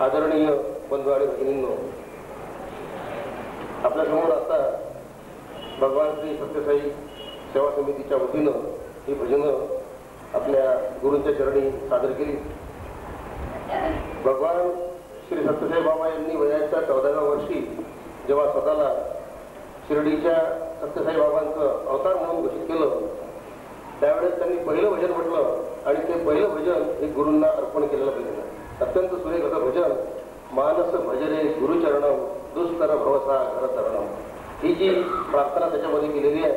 आदरणीय बंधू आणि भगिनींनो, आपल्यासमोर आता भगवान श्री सत्यसाई सेवा समितीच्या वतीनं ही भजनं आपल्या गुरूंच्या चरणी सादर केली. भगवान श्री सत्यसाई बाबा यांनी वयाच्या 14व्या वर्षी जेव्हा स्वतःला शिर्डीच्या सत्यसाई बाबांचं अवतार म्हणून घोषित केलं, त्यावेळेस त्यांनी पहिलं भजन म्हटलं आणि ते पहिलं भजन हे गुरूंना अर्पण केलेलं पाहिजे. अत्यंत सुरेख असं भजन, मानस भजरे गुरुचरणम दुस्तर भवसा घरतरणम. ही जी प्रार्थना त्याच्यामध्ये केलेली आहे,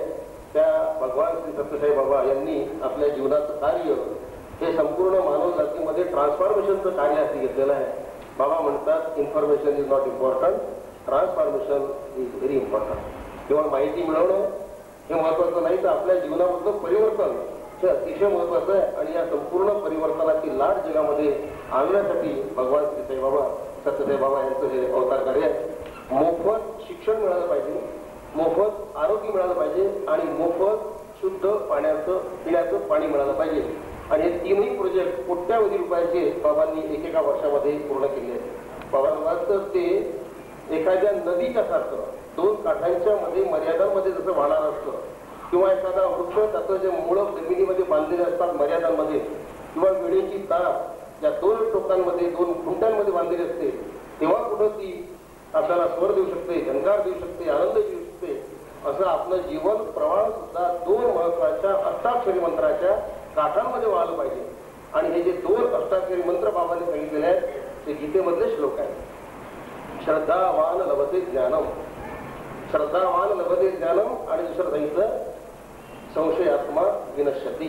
त्या भगवान श्री सत्यसाई बाबा यांनी आपल्या जीवनाचं कार्य हे संपूर्ण मानव जातीमध्ये ट्रान्सफॉर्मेशनचं कार्य हाती घेतलेलं आहे. बाबा म्हणतात, information is not important, transformation is very important. किंवा माहिती मिळवणं हे महत्वाचं नाही, तर आपल्या जीवनामधलं परिवर्तन हे अतिशय महत्वाचं आहे. आणि या संपूर्ण परिवर्तनाची लाट जगामध्ये आणण्यासाठी भगवान श्री साईबाबा सत्यसाई बाबा यांचं हे अवतार कार्य आहे. मोफत शिक्षण मिळालं पाहिजे, मोफत आरोग्य मिळालं पाहिजे आणि मोफत शुद्ध पिण्याचं पाणी मिळालं पाहिजे. आणि हे तीनही प्रोजेक्ट कोट्यावधी रुपयाचे बाबांनी एकेका वर्षामध्ये पूर्ण केले आहेत. बाबांना तर ते एखाद्या नदीच्या सारखं दोन काठांच्या मध्ये मर्यादांमध्ये जसं वाहणार असतं, किंवा एखादा वृक्ष त्याचं जे मुळं जमिनीमध्ये बांधलेले असतात मर्यादांमध्ये, किंवा वेळेची तार या दोन टोकांमध्ये दोन खुंट्यांमध्ये बांधलेली असते, तेव्हा कुठं ती आपल्याला स्वर देऊ शकते, झंकार देऊ शकते, आनंद देऊ शकते. असं आपलं जीवन प्रवाह सुद्धा दोन महत्वाच्या अष्टाक्षरी मंत्राच्या काठांमध्ये वाहलं पाहिजे. आणि हे जे दोन अष्टाक्षरी मंत्र बाबांनी सांगितलेले आहेत ते गीतेमधले श्लोक आहेत. श्रद्धावान लभते ज्ञानम, श्रद्धावान लभते ज्ञानम, आणि दुसरं सांगितलं संशयात्मा विनश्यती.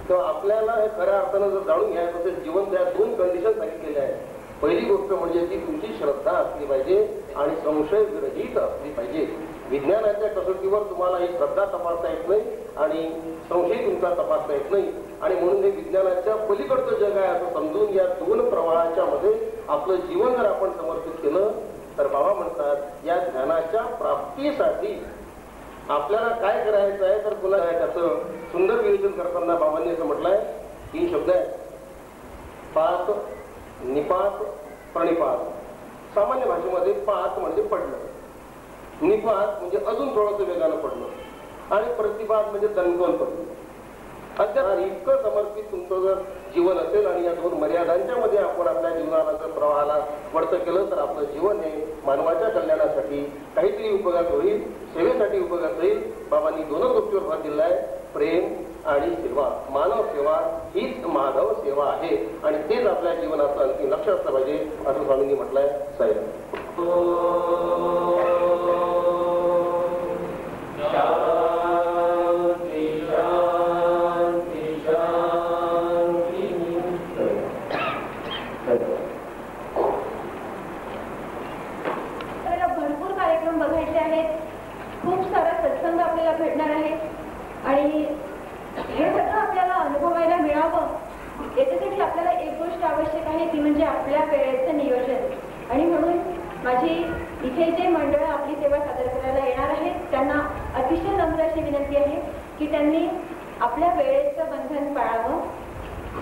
तेव्हा आपल्याला हे खऱ्या अर्थानं जर जाणून घ्यायचं असेल जीवन, त्या दोन कंडिशन सांगितलेल्या आहेत. पहिली गोष्ट म्हणजे ती तुमची श्रद्धा असली पाहिजे आणि संशय विरहित असली पाहिजे. विज्ञानाच्या कसोटीवर तुम्हाला ही श्रद्धा तपासता येत नाही आणि संशय तुमचा तपासता येत नाही. आणि म्हणून हे विज्ञानाच्या पलीकडचं जग आहे असं समजून या दोन प्रवाहाच्या मध्ये आपलं जीवन जर आपण समर्पित केलं तर बाबा म्हणतात या ज्ञानाच्या प्राप्तीसाठी आपल्याला काय करायचं आहे. तर तुला त्याचं सुंदर विवेचन करताना बाबांनी असं म्हटलंय, 3 शब्द आहेत: पात, निपात, प्रणिपात. सामान्य भाषेमध्ये पात म्हणजे पडणं, निपात म्हणजे अजून थोडंसं वेगानं पडणं, आणि प्रतिपात म्हणजे दणकवून पडणं. अद्याप इतकं समर्पित तुमचं जर जीवन असेल आणि या दोन मर्यादांच्या मध्ये आपण आपल्या जीवनाला जर प्रवाहाला वर्त केलं तर आपलं जीवन हे मानवाच्या कल्याणासाठी काहीतरी उपयोगात होईल, सेवेसाठी उपयोगात होईल. बाबांनी दोनच गोष्टीवर भर दिला आहे, प्रेम आणि सेवा. मानव सेवा हीच माधव सेवा आहे आणि तेच आपल्या जीवनाचं अंतिम लक्ष असलं पाहिजे असं स्वामींनी म्हटलंय. साहेब भेटणार आहे आणि हे सगळं आपल्याला अनुभवायला मिळावं याच्यासाठी आपल्याला एक गोष्ट आवश्यक आहे, ती म्हणजे आपल्या वेळेचं नियोजन. आणि म्हणून माझी इथे जे मंडळ आपली सेवा सादर करायला येणार आहेत त्यांना अतिशय नम्र अशी विनंती आहे की त्यांनी आपल्या वेळेचं बंधन पाळावं.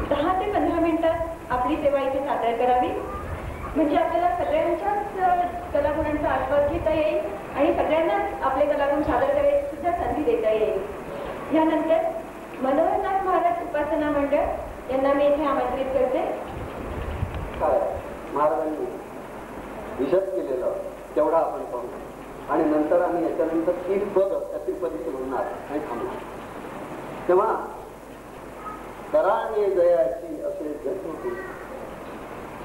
10 ते 15 मिनिटात आपली सेवा इथे सादर करावी, म्हणजे आपल्याला सगळ्यांच्याच कलागुणांचा आस्वाद घेता येईल आणि सगळ्यांनाच आपले कलागुण सादर करायची सुद्धा संधी देता येईल. यानंतर मनोहरनाथ महाराज उपासना मंडळ यांना मी इथे आमंत्रित करते. महाराजांनी विशद केलेलं तेवढा आपण पाहू आणि नंतर आम्ही याच्यानंतर 3 पद त्या पद्धती म्हणणार आणि थांबणार. तेव्हा कराने जयाची असे जसू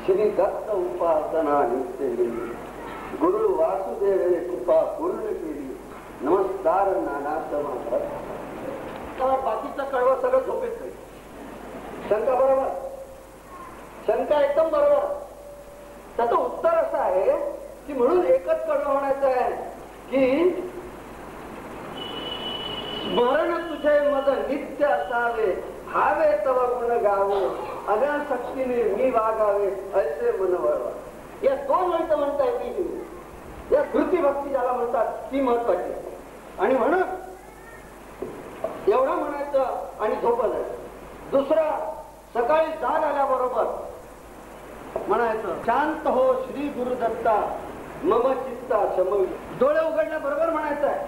श्री दत्त उपासना नित्य गुरु वासुदेव कृपा पूर्ण केली. नमस्कार नाना समाधान. बाकीचं कळवं सगळं झोपेत नाही. शंका बरोबर, शंका एकदम बरोबर. त्याचं उत्तर असं आहे की म्हणून एकच कळवं म्हणायचं आहे की स्मरण तुझे मद नित्य असावे, भावे तव गुण गावो, अनासक्तीने मी वागावे असे मन वळवा. या 2 माणसं म्हणता येतील. या कृती भक्ती ज्याला म्हणतात ती महत्वाची. आणि म्हणून एवढं म्हणायचं आणि झोपलं. दुसरं, सकाळी जाग आल्याबरोबर म्हणायचं, शांत हो श्री गुरुदत्ता मम चित्ता शमवी. डोळे उघडल्याबरोबर म्हणायचं आहे,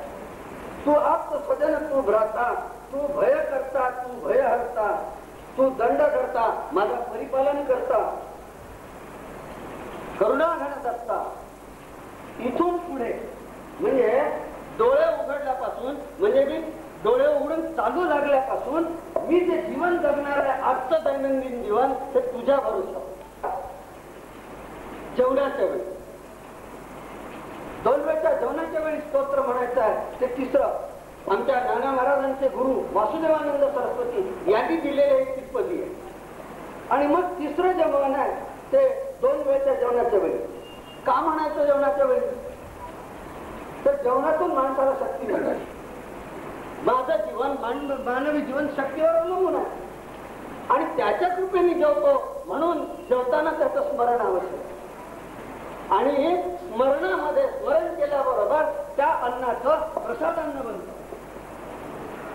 तू आप्त स्वजन तू भ्राता, तू भय करता, तू भय हरता, तू दंड करता, माझा परिपालन करता, करुणा घन दत्ता. इथून पुढे म्हणजे डोळे उघडल्यापासून, म्हणजे मी डोळे उघडून चालू लागल्यापासून मी जे जीवन जगणार आहे आजचं दैनंदिन जीवन, ते तुझ्या भरोसा. जेवणाच्या वेळी 2 वेळच्या जेवणाच्या वेळी स्तोत्र म्हणायचं आहे, ते तिसरं आमच्या नाना महाराजांचे गुरु वासुदेवानंद सरस्वती यांनी दिलेले एक तिप्पदी आहे. आणि मग तिसरं जेवण आहे ते 2 वेळच्या जेवणाच्या वेळी. का म्हणायचं जेवणाच्या वेळी? तर जेवणातून माणसाला शक्ती मिळते. माझं जीवन मानवी जीवन शक्तीवर अवलंबून आहे आणि त्याच्या कृपेने जेवतो, म्हणून जेवताना त्याचं स्मरण आवश्यक. आणि स्मरणामध्ये स्मरण केल्याबरोबर त्या अन्नाचं प्रसादान्न बनतं.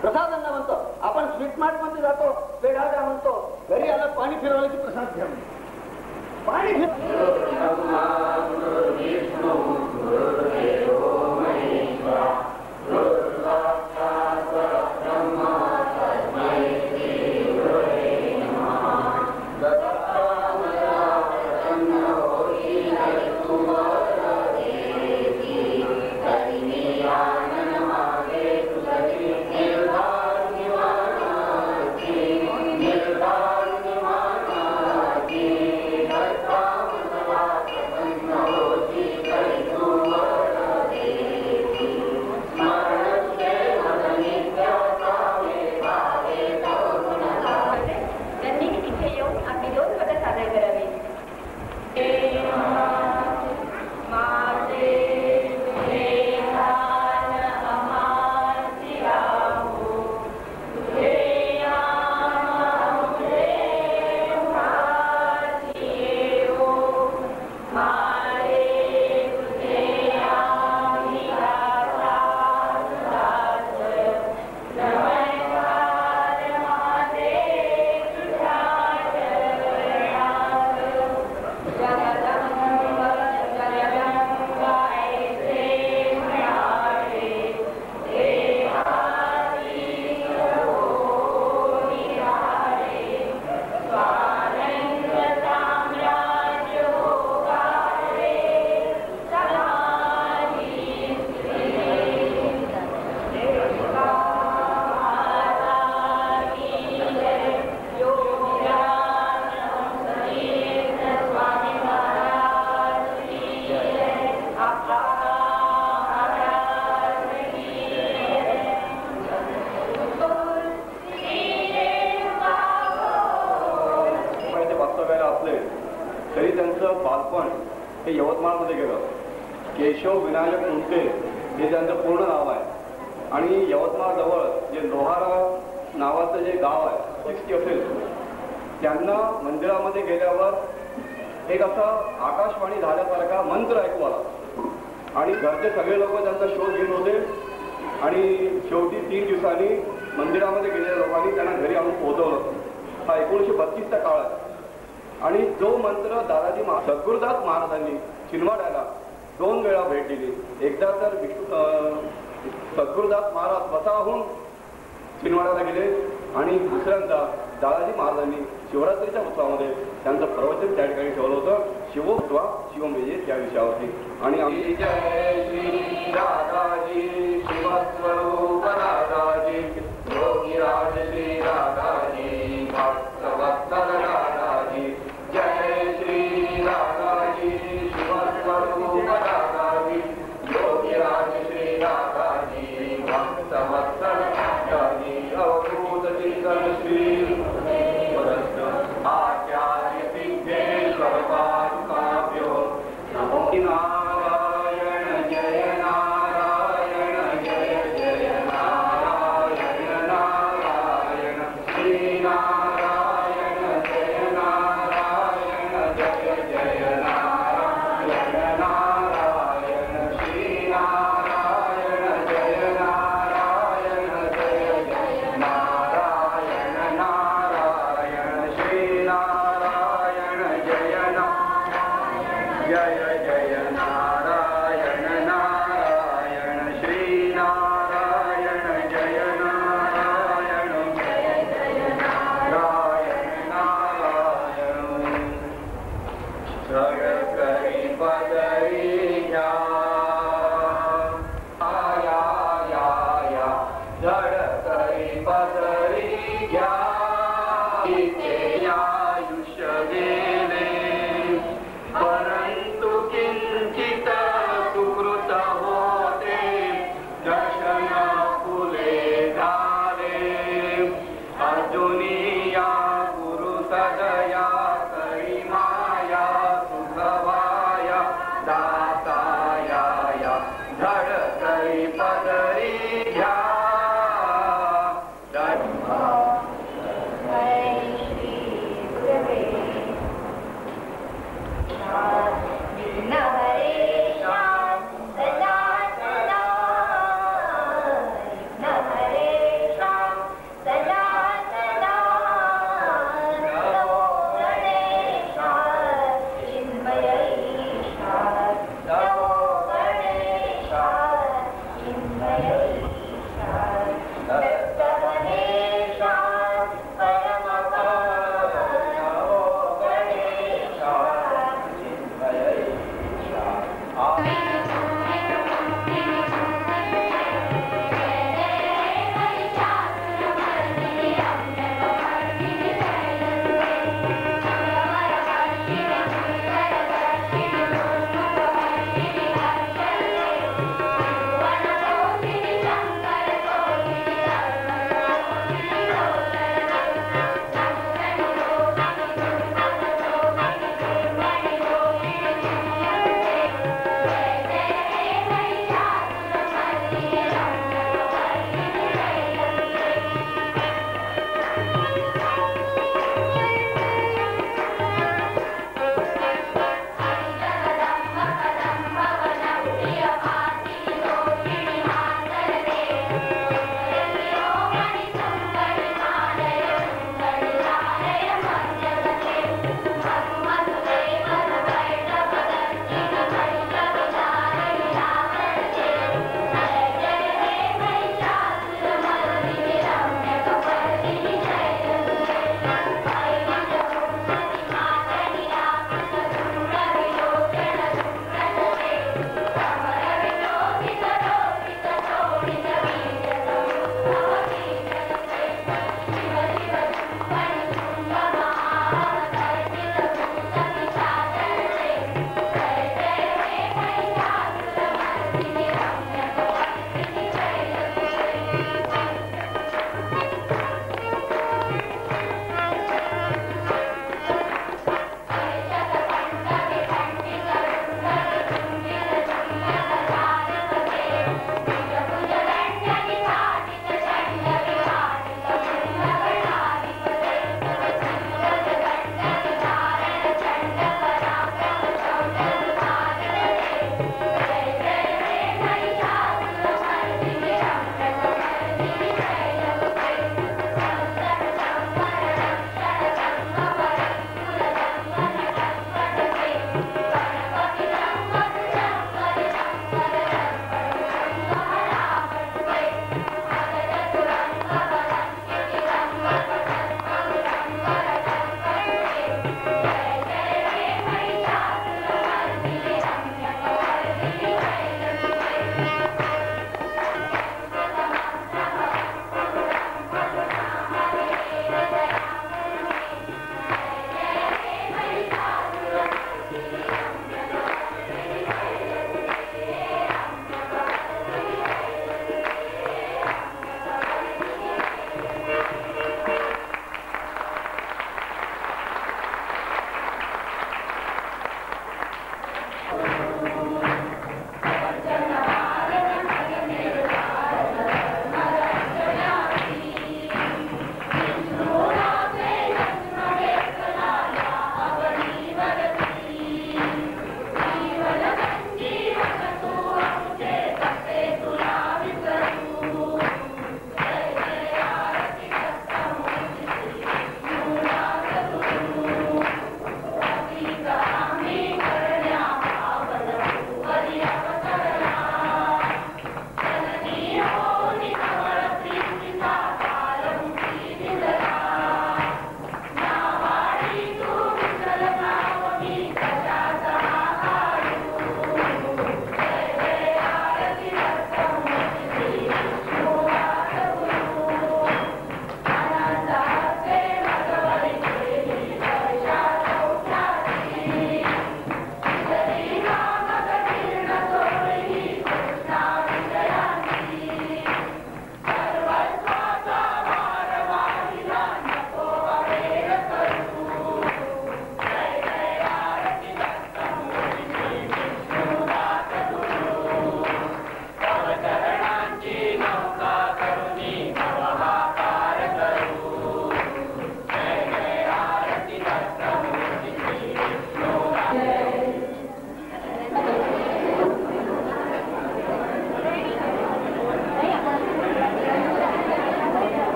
प्रसादान्न म्हणतो आपण स्वीट मार्ट मध्ये जातो, पेढा द्या म्हणतो, घरी आला पाणी फिरवलं की प्रसाद घ्या म्हणतो. पाणी केशव विनायक मुंडे हे त्यांचं पूर्ण नाव आहे. आणि यवतमाळ जवळ जे लोहारा नावाचं जे गाव आहे 60 असेल, त्यांना मंदिरामध्ये गेल्यावर एक असा आकाशवाणी झाल्यासारखा मंत्र ऐकू आला आणि घरचे सगळे लोक त्यांचा शोध घेत होते. आणि शेवटी 3 दिवसांनी मंदिरामध्ये गेलेल्या लोकांनी त्यांना घरी आणून पोहोचवलं. हा 1932चा काळ आहे. आणि जो मंत्र दादाजी सद्गुरुदास महाराजांनी छिंदवाड्याला 2 वेळा भेट दिली. एकदा तर सद्गुरुदास महाराज स्वतःहून छिंदवाड्याला गेले आणि दुसऱ्यांदा दादाजी महाराजांनी शिवरात्रीच्या उत्सवामध्ये त्यांचं प्रवचन त्या ठिकाणी ठेवलं होतं. शिवोत्वा शिवमेजे त्या विषयावरती. आणि आम्ही जय श्री दादाजी शिवस्वरूप दादाजी योगीराज श्री दादाजी भक्तवत्सल दादाजी जय श्री दादाजी शिवस्वरूप दादाजी योगीराज श्री दादाजी भक्तवत्सल दादाजी अवधूत चिंतन श्री आचार्य सिद्धेश्वर पादुकाभ्यो नारायण जय नारायण जय जय नारायण नारायण श्री धड करी पदरी घ्या या या या धड करी पदरी घ्या इथे आयुष्य गेले परंतु किंचित सुकृत होते दर्शन फुले झाले अर्जुनी या गुरु सदया करी माया सुखवाया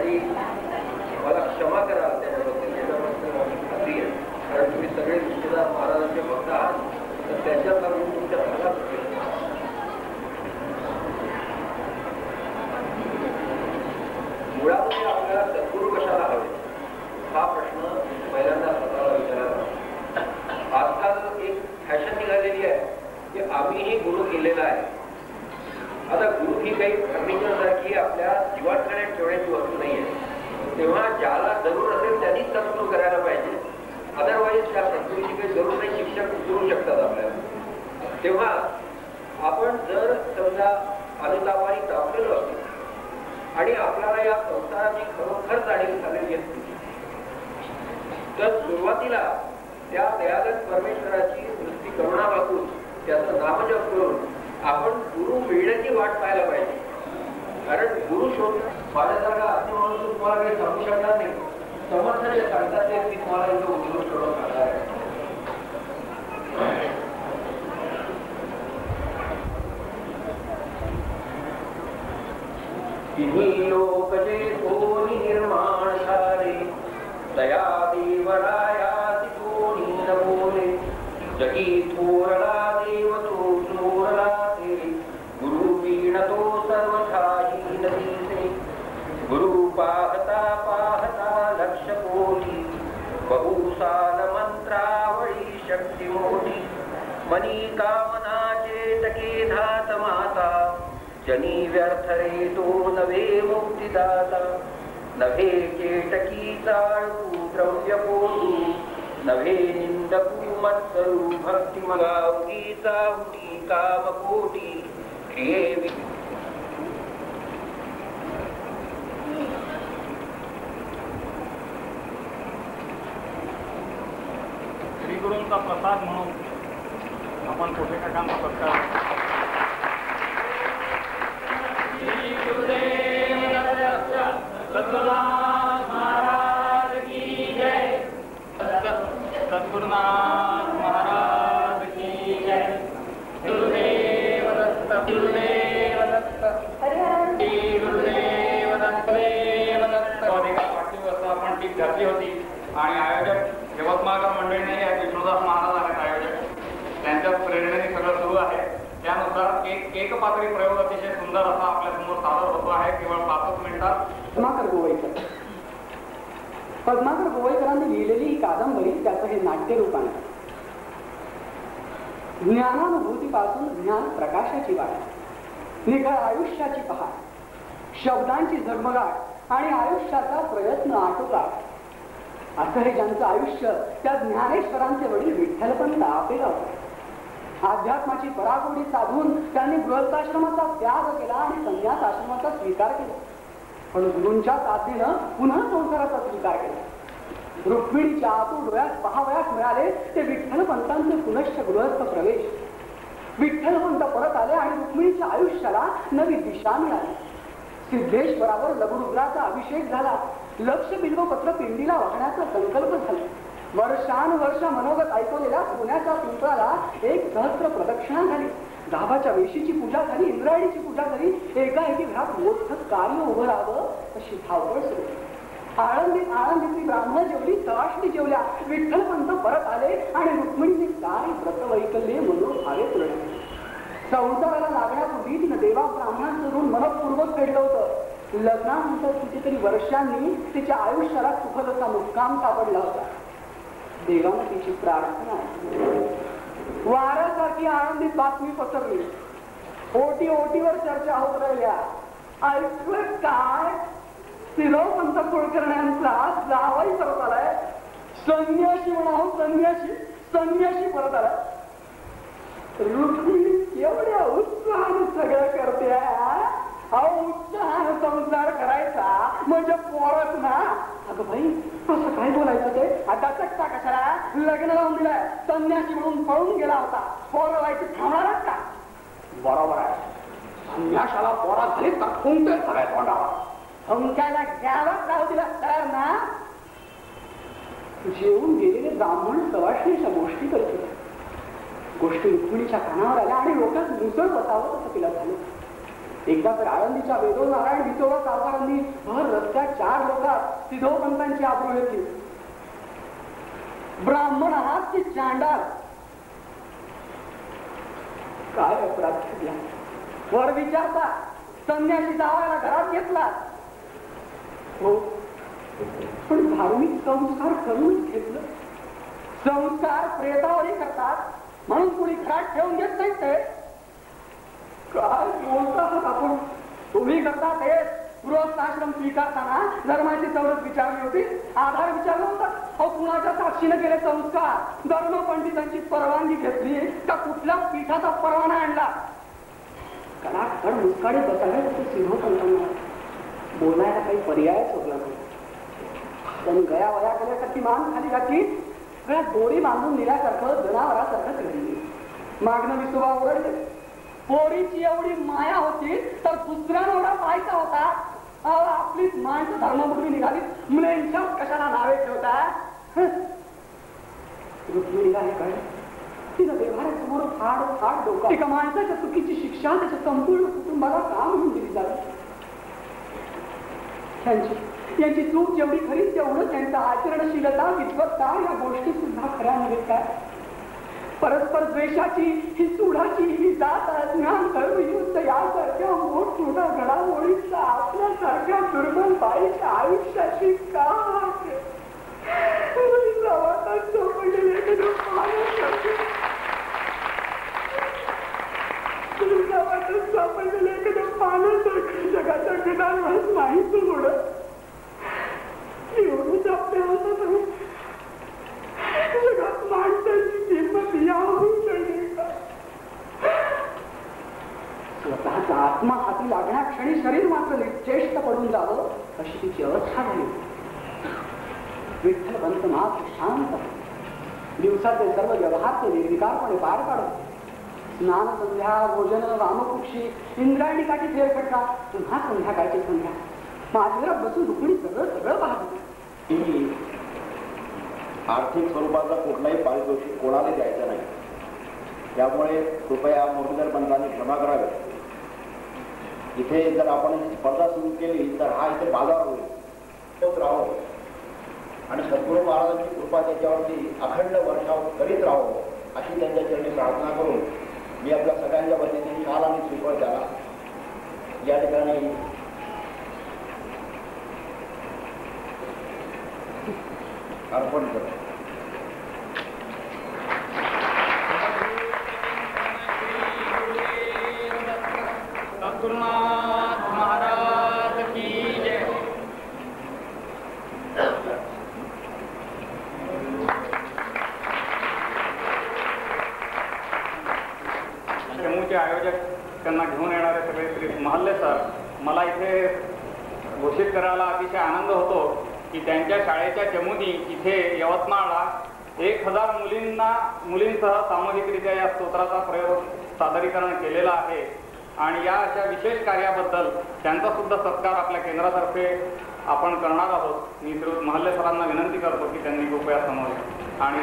आणि मला क्षमा करा त्याच्याबद्दल, याच्याबद्दल माझी खात्री आहे. कारण तुम्ही सगळे तुमच्या महाराजांचे भक्त आहात, तर त्याच्यात लागून तुमच्या भागात मुळामध्ये आपल्याला सद्गुरू कशाला हवे हा प्रश्न पहिल्यांदा स्वतःला विचारायला. आजकाल एक फॅशन निघालेली आहे की आम्हीही गुरु केलेला आहे. आता गुरु ही काही फर्निचर सारखी आपल्या जीवाकडे ठेवण्याची वस्तू नाही आहे. तेव्हा ज्याला जरूर असेल त्यांनीच सद्गुरू करायला पाहिजे. अदरवाईज त्या सद्गुरूची काही जरूर नाही. शिक्षक करू शकतात आपल्याला. तेव्हा आपण जर समजा अनुतापाने तापलेलो असतो आणि आपल्याला या संसाराची खरोखर जाणीव झालेली असते, तर सुरुवातीला त्या दयागत परमेश्वराची दृष्टी करुणा वाचून त्याचा नामजप करून आपण गुरु मिळण्याची वाट पाहायला पाहिजे. कारण गुरु शोध माझ्यासारखा असे म्हणून तुम्हाला काही सांगू शकणार नाही. समर्थ जे सांगतात ते मी तुम्हाला इथं उचलून सोडून सांगणार आहे. तिन्ही लोक जे कोणी निर्माण झाले, दया देवरायासी कोणी न बोले. जगी थोरला देव तो चोरला ते, गुरु वीण तो सर्वथाही नदीसे. गुरु पाहता पाहता लक्ष कोटी, बहुसाल मंत्रावळी शक्ती मोठी. मनी कामना चेतके धात माता, जनी व्यर्थ रे तो नवे मुक्तिदाता. नभे चेटकी चाळू द्रव्य पोटू, नभे निंदकू मत्सरू भक्ती मगावती चावटी कामकोटी. क्रिये श्रीगुरूंचा प्रसाद म्हणून आपण कुठे का काम करतात. सद्गुरुनाथ महाराज की जय. सद्गुरुनाथ महाराज की जय. गुरुदेव दत्त, गुरुदेव दत्त, गुरुदेव दत्त, गुरुदेव दत्त. वाढदिवस आपण टीप घातली होती आणि आयोजक यवतमाळकर मंडळीने विष्णुदास महाराज आहेत आयोजक. त्यांच्या प्रेरणेने सगळं सुरू आहे. त्यानुसार एक पातळी प्रयोग अतिशय सुंदर असा आपल्या समोर सादर होतो आहे. केवळ 5 मिनिटात. पद्माकर गोवाईकर. पद्माकर गोवाईकरांनी लिहिलेली ही कादंबरी त्याचं हे नाट्य रूप आहे. ज्ञानानुभूतीपासून ज्ञान प्रकाशाची वाट, निखळ आयुष्याची पहाट, शब्दांची झगमगाट आणि आयुष्याचा प्रयत्न आटोकाट. असं हे ज्यांचं आयुष्य त्या ज्ञानेश्वरांचे वडील विठ्ठलपंत आपेला होते. अध्यात्माची पराकोडी साधून त्यांनी गृहस्थाश्रमाचा त्याग केला आणि संन्यास आश्रमाचा स्वीकार केला. पण गुरूंच्या साथीनं पुन्हा संसाराचा स्वीकार केला. रुक्मिणीच्या आतून डोळ्यात पहावयास मिळाले ते विठ्ठलपंतांचे पुनश्च गृहस्थ प्रवेश. विठ्ठलपंत परत आले आणि रुक्मिणीच्या आयुष्याला नवी दिशा मिळाली. सिद्धेश्वरावर लघुरुद्राचा अभिषेक झाला. लक्ष बिल्वपत्र पिंडीला वाहण्याचा संकल्प झाला. वर्षानुवर्ष मनोगत ऐकवलेल्या पुण्याच्या पिंपळाला 1,000 प्रदक्षिणा झाली. गाभाच्या वेशीची पूजा झाली, इंद्रायणीची पूजा झाली. एकाएकी घरात मोठं कार्य उभं राहावं अशी धावपळ सुरू. आळंदीतली ब्राह्मण जेवली, तवाशणी जेवल्या. विठ्ठलपंत परत आले आणि रुक्मिणीने काय व्रत वैकल्ये मनोभावे पूर्ण. संसाराला लागण्यापूर्वी तिनं देवा ब्राह्मणांचं ऋण मनपूर्वक फेडलं होतं. लग्नानंतर कितीतरी वर्षांनी तिच्या आयुष्याला सुखदचा मुक्काम सापडला होता. देवानं तिची प्रार्थना वाऱ्यासारखी आनंदीत बातमी पसरली. ओटीवर चर्चा होत राहिल्या. ऐकलं काय? सिरोपंत कुलकर्ण्यांचा जावाई परत आलाय. संन्यासी म्हणावं, संन्यासी परत आलाय. रुक्मिणी एवढ्या उत्साहाने सगळं करते. उत्साहाने संसार करायचा म्हणजे पोरच ना. अगं भाई असं काय बोलायचं ते? आता चक्का कशाला? लग्न लावून दिलंय. संन्यासी म्हणून पळून गेला होता. पोरं व्हायची थांबणारच का? बरोबर आहे. संन्यासाला पोरा झाली तर खुंटे सगळ्या तोंडावर. हुंक्याला घ्यावाच राहू दिला तर ना. जेवून गेलेले ब्राह्मण सवाष्णीच्या गोष्टी करत गोष्टी रुक्मिणीच्या कानावर आल्या आणि लोकांत मुसळ बसावं असं तिला झालं. एकदा तर आळंदीच्या वेदो नारायण विठोबा सावकारांनी भर रस्त्यात 4 लोकात सिद्धोपंतांची आबरू घेतली. ब्राह्मण आहात की चांडाळ, काय अपराध केला? वर विचारता संन्यासी जावायला घरात घेतला. हो, पण धार्मिक संस्कार करूनच घेतलं. संस्कार प्रेतावरी करतात म्हणून कुणी घरात ठेवून घेत नाही. ते काय बोलता आपण? तुम्ही करता ते गृहस्थाश्रम स्वीकारताना धर्माची सवलत विचारली होती, आधार विचारला होता. अहो, कुणाच्या साक्षीने केले संस्कार? धर्म पंडितांची परवानगी घेतली का कुठल्या पीठाचा परवाना आणला? कडाकड मुस्काडे बसायला सिद्धोपंतांना बोलायला काही पर्यायच होता नाही. त्यांनी गया वया केल्यासारखी मान खाली घातली, गळ्यात दोरी बांधून दिल्यासारखं जनावरासारखं केली. मागणं विसोबा ओरडले. पोरीची एवढी माया होती तर दुसऱ्यानं एवढा पाहायचा होता. आपलीच माणसं धर्मपूर्वी निघाली, मुलांच्या कशाला नावे ठेवता? रुक्मिणीला हे कळलं. तिनं देवाऱ्यासमोर फाड डोका. एका माणसाच्या चुकीची शिक्षा त्याच्या संपूर्ण कुटुंबाला का म्हणून दिली जाते? यांची चूक जेवढी खरी तेवढं त्यांचा आचरणशीलता, विद्वत्ता या गोष्टी सुद्धा खऱ्या नव्हे काय? परस्पर द्वेषाची, ही सुडाची, ही जात, अज्ञान, धर्मयुद्ध यासारख्या मोठमोठ्या घडामोडींचा आपल्यासारख्या दुर्बल बाईच्या आयुष्याची का पाण्यासारखं जगाच्या किनाऱ्यावर नाहीच उडत. एवढंच आपल्या हातात जगात माणसाची किंमत यावरून स्वतःचा आत्मा हाती लागण्या क्षणी शरीर मात्र निश्चेष्ट पडून जावं अशी तिची अवस्था झाली. विठ्ठल पंत मात्र शांत दिवसाचे सर्व व्यवहार ते निर्विकारपणे पार पाडत. स्नान संध्या, भोजन, वामकुक्षी, इंद्रायणी काठी फेरफटका, पुन्हा संध्याकाळची संध्या माझ्यावर बसून रुक्मिणी सगळं पाहत. आर्थिक स्वरूपाचा कुठलाही पारितोषिक कोणाला द्यायचा नाही, त्यामुळे कृपया मुरलीधर पंतांनी क्षमा करावे. इथे जर आपण स्पर्धा सुरू केली तर हा इथे बाजार होईल, तोच राहो आणि सद्गुरू महाराजांची कृपा त्याच्यावरती अखंड वर्षाव करीत राहो अशी त्यांच्या चरणी प्रार्थना करून मी आपल्या सगळ्यांच्या वतीने शाल आणि श्रीफळ त्याला या ठिकाणी अर्पण करतो. सद्गुरुनाथ महाराज की जय. चमूचे आयोजक त्यांना घेऊन येणारे सगळे श्री महल्ले सर, मला इथे घोषित करायला अतिशय आनंद होतो की त्यांच्या शाळेच्या चमूनी इथे यवतमाळला 1000 मुलींसह सामूहिकरित्या या स्तोत्राचा प्रयोग सादरीकरण केलेला आहे. आणि या अशा विशेष कार्याबद्दल त्यांचा सुद्धा सत्कार आपल्या केंद्रातर्फे आपण करणार आहोत. मी श्री महल्ले सरांना विनंती करतो की त्यांनी कृपया समोर आणि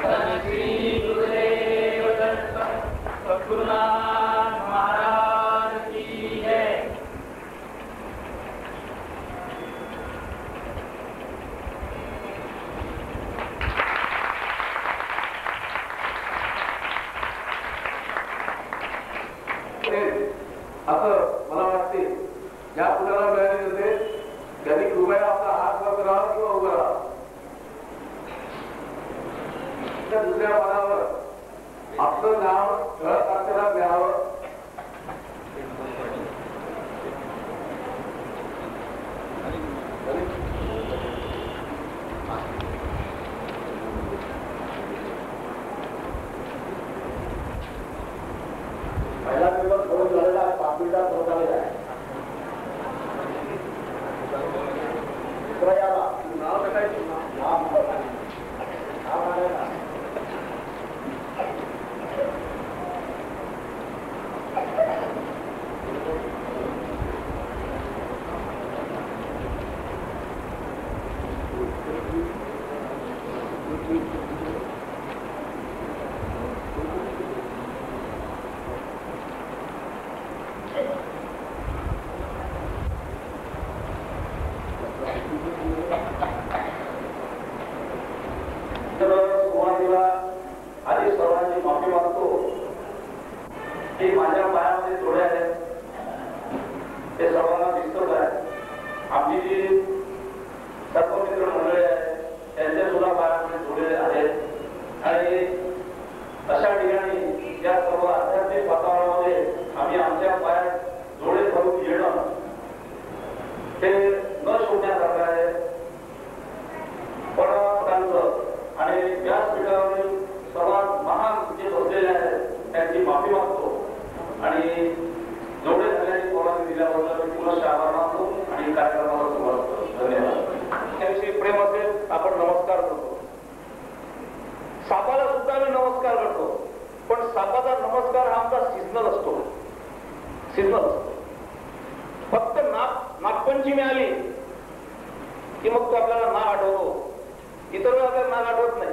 सद्गुरुनाथ महाराज की जय. असं मला वाटते ज्या पुण्याला मिळाले होते त्यांनी कृपया आपला हात वर करावा किंवा उभं राहा. त्या दुसऱ्या पदावर आपलं नाव ठळक अक्षरात घ्यावं. पहिला पेपर फोन झालेला 5 मिनिटात होत आलेला आहे. दुसरा याला नाव टाकायचं ते न शोधण्यासारखं आहे. पण आणि व्यासपीठावरील सर्वात महान जे बसलेले आहेत त्यांची माफी मागतो आणि जेवढे झालेली कोणाने दिल्याबद्दल मी पुनश्च आभार मानतो आणि कार्यक्रमाला सुरुवात करतो. धन्यवाद. त्याविषयी प्रेम असेल आपण नमस्कार करतो. सापाला सुद्धा आम्ही नमस्कार करतो, पण सापाचा नमस्कार हा आमचा सिजनल असतो. फक्त नागपंचमी आली की मग तो आपल्याला नाग आठवतो, इतर वेळा आपल्याला नाग आठवत नाही.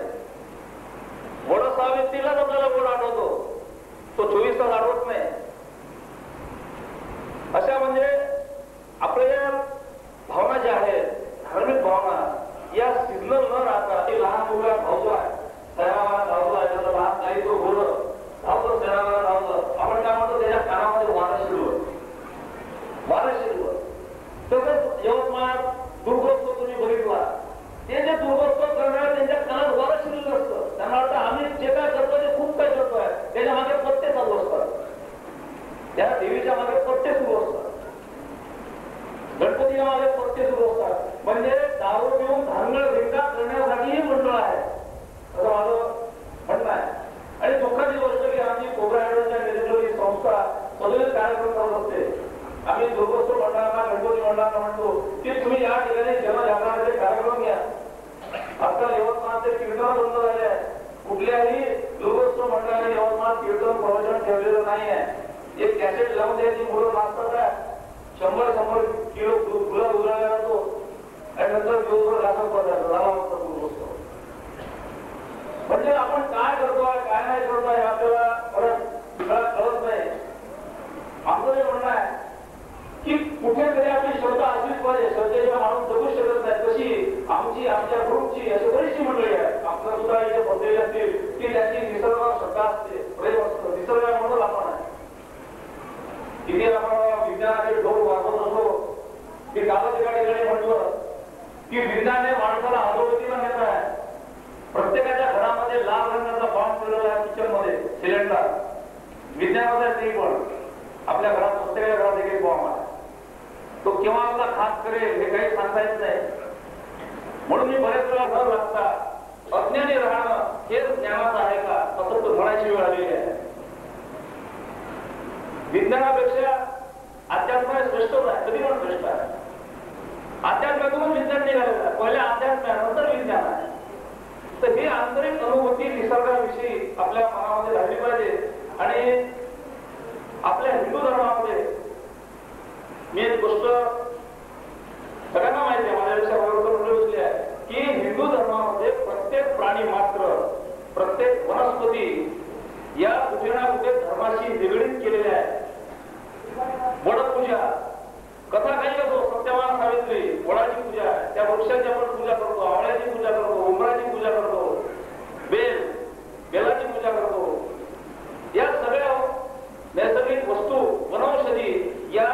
वड सावित्रीलाच आपल्याला वड आठवतो, तो 24 तास आठवत नाही. अशा म्हणजे आपल्या भावना ज्या आहेत, धार्मिक भावना या सिग्नल न राहता लहान मुलगा धावतो आहे, शहराला धावतो आहे, त्याचा लहान काही तो बोलत धावतो, शहराला धावतं. आपण काय म्हणतो त्याच्या कानामध्ये वारं शिरवत. तसंच यवतमाळ दुर्गोत्सव तुम्ही बघितला, ते जे दुर्गोत्सव करणारे त्यांच्या कानात वारं शिरलेलं असतं. त्यांना वाटतं आम्ही जे काय करतो ते खूप काही करतोय, त्याच्या मागे पत्ते चालू असतात, त्या देवीच्या मागे पत्ते सुरू असतात, गणपतीच्या मागे पत्ते सुरू असतात. म्हणजे दारू पिऊन धांगड धिंगा करण्यासाठीही मंडळ आहे असं माझं म्हणणं आहे. आणि दुःखाची गोष्ट की आमची कोबरा ऍडव्हान्सच्या नेतृत्वाची संस्था सगळे कार्यक्रम करत असते. आम्ही दुर्गोत्सव मंडळाला, गणपती मंडळाला म्हणतो की तुम्ही या ठिकाणी जनजागरणाचे कार्यक्रम घ्या. आजकाल यवतमाळचे कीर्तन बंद झाले आहे. कुठल्याही दुर्गोत्सव मंडळाने यवतमाळ कीर्तन प्रवचन ठेवलेलं नाही आहे. एक कॅसेट लावून द्यायची, मुलं नाचतात आहे, 100 किलो गुलाब उजळला जातो आणि नंतर दिवसभर घासत पदार्थ झाला म्हणतात दुर्गोत्सव. म्हणजे आपण काय करतोय काय नाही करतोय आपल्याला कळत नाही. आमचं हे म्हणणं आहे की कुठेतरी आपली श्रद्धा असलीच पाहिजे. श्रद्धेशिवाय माणूस जगू शकत नाही. कशी आमच्या ग्रुपची अशी बरीचशी मंडळी आहे, आमच्या सुद्धा इथे बसलेली असतील की त्यांची निसर्गावर श्रद्धा असते, प्रेम असतं. निसर्गामधून आपण आहे. इथे आपण विज्ञानाचे ढोल वाजवत असतो की कालच एका ठिकाणी म्हटलं की विज्ञानाने माणसाला अधोगतीला नेत आहे. प्रत्येकाच्या घरामध्ये लाल रंगाचा बॉम्ब ठेवलेला आहे, किचन मध्ये सिलेंडर. विज्ञानाचा नाही, पण आपल्या घरात प्रत्येकाच्या घरात एक बॉम्ब आहे. तो केव्हा आपला खास करेल हे काही सांगता येत नाही. म्हणून मी बरेच वेळा न लागता अज्ञानी राहणं हे ज्ञानाचं आहे का असं तो म्हणायची वेळ आलेली आहे. विज्ञानापेक्षा अध्यात्म श्रेष्ठच आहे, कधी पण श्रेष्ठ आहे. अध्यात्मातून विज्ञान निघालेलं आहे. पहिल्या अध्यात्म नंतर विज्ञान आहे. तर ही आंतरिक अनुभूती निसर्गाविषयी आपल्या मनामध्ये राहिली पाहिजे. आणि आपल्या हिंदू धर्मामध्ये मी एक गोष्ट सगळ्यांना माहिती आहे, माझ्यापेक्षा बरोबर बसली आहे की हिंदू धर्मामध्ये प्रत्येक प्राणी मात्र, प्रत्येक वनस्पती या कुठे ना कुठे धर्माशी निगडीत केलेल्या आहे. वडपूजा, कथा काही असो, सत्यवान सावित्री, वडाची पूजा, त्या वृक्षाची आपण पूजा करतो, आवळ्याची पूजा करतो, उंबराची पूजा करतो, बेलाची पूजा करतो. या सगळ्या नैसर्गिक वस्तू, वनौषधी या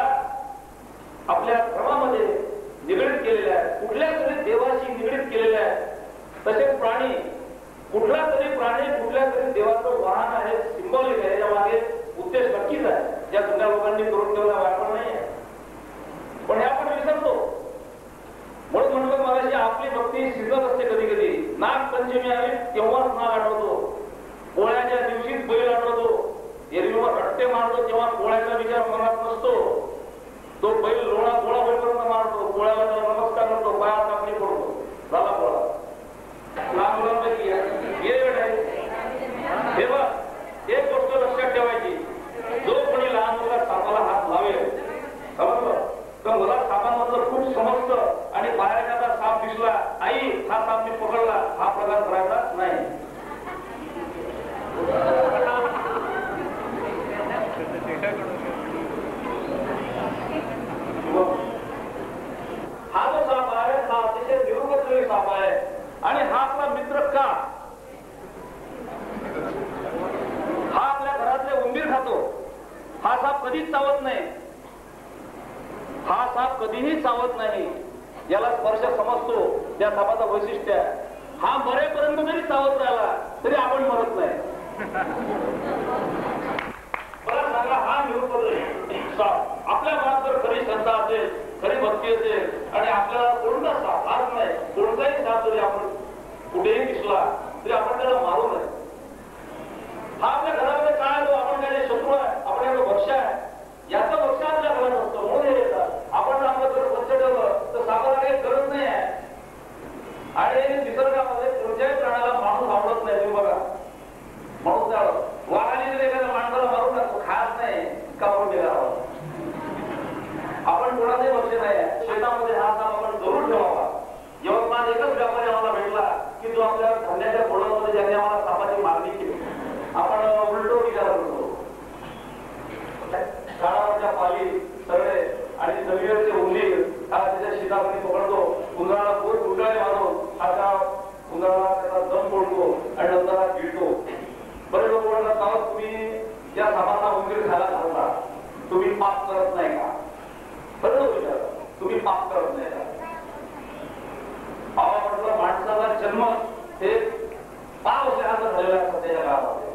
आपल्या धर्मामध्ये निगडीत केलेल्या आहेत, कुठल्या तरी देवाशी निगडीत केलेल्या आहेत. तसेच प्राणी, कुठला तरी प्राणी कुठल्या तरी देवाचं वाहन आहे, सिंबॉलिक आहे. या मागे उद्देश नक्कीच आहे, ज्या जुन्या लोकांनी करून ठेवला वापर नाही आहे. पण हे आपण विसरतो. म्हणून म्हणतो मला आपली भक्ती सिजन असते. कधी कधी नागपंचमी आली तेव्हाच नाग आठवतो, पोळ्याच्या दिवशीच बैल आठवतो. एरवीवर रट्टे मारतो तेव्हा पोळ्याचा विचार मनात नसतो. तो बैल लोळा गोळा होईपर्यंत मारतो, पोळ्याला त्याला नमस्कार करतो, पायात कापणी पडतो, झाला पोळा. लहान मुलांपैकी हे बघ, एक गोष्ट लक्षात ठेवायची, जो कोणी लहान मुलाला सापाला हात लावेल, समजलं तर मला सापांमधलं खूप समजतं. आणि बाहेर एखादा साप दिसला, आई हा साप मी पकडला, हा प्रकार करायचा नाही. हा जो साप आहे हा अतिशय निरुपद्रवी साप आहे. आणि हा आपला मित्र का? हा आपल्या घरातले उंदीर खातो. हा साप कधीच चावत नाही. हा साप कधीही चावत नाही. याला स्पर्श समजतो, त्या सापाचं वैशिष्ट्य आहे. हा मरेपर्यंत जरी चावत राहिला तरी आपण मरत नाही. मला सांगा, हा निरुपद्रवी साप आपल्या मनात जर खरी श्रद्धा असेल, खरी भक्ती असेल, उंदीर खायला घालता, तुम्ही पाप करत नाही का? बरोबर विचार, तुम्ही पाप करत नाही का? म्हटलं माणसाचा जन्म हे पाप असल्यानंतर झालेला आहे सध्याच्या काळामध्ये.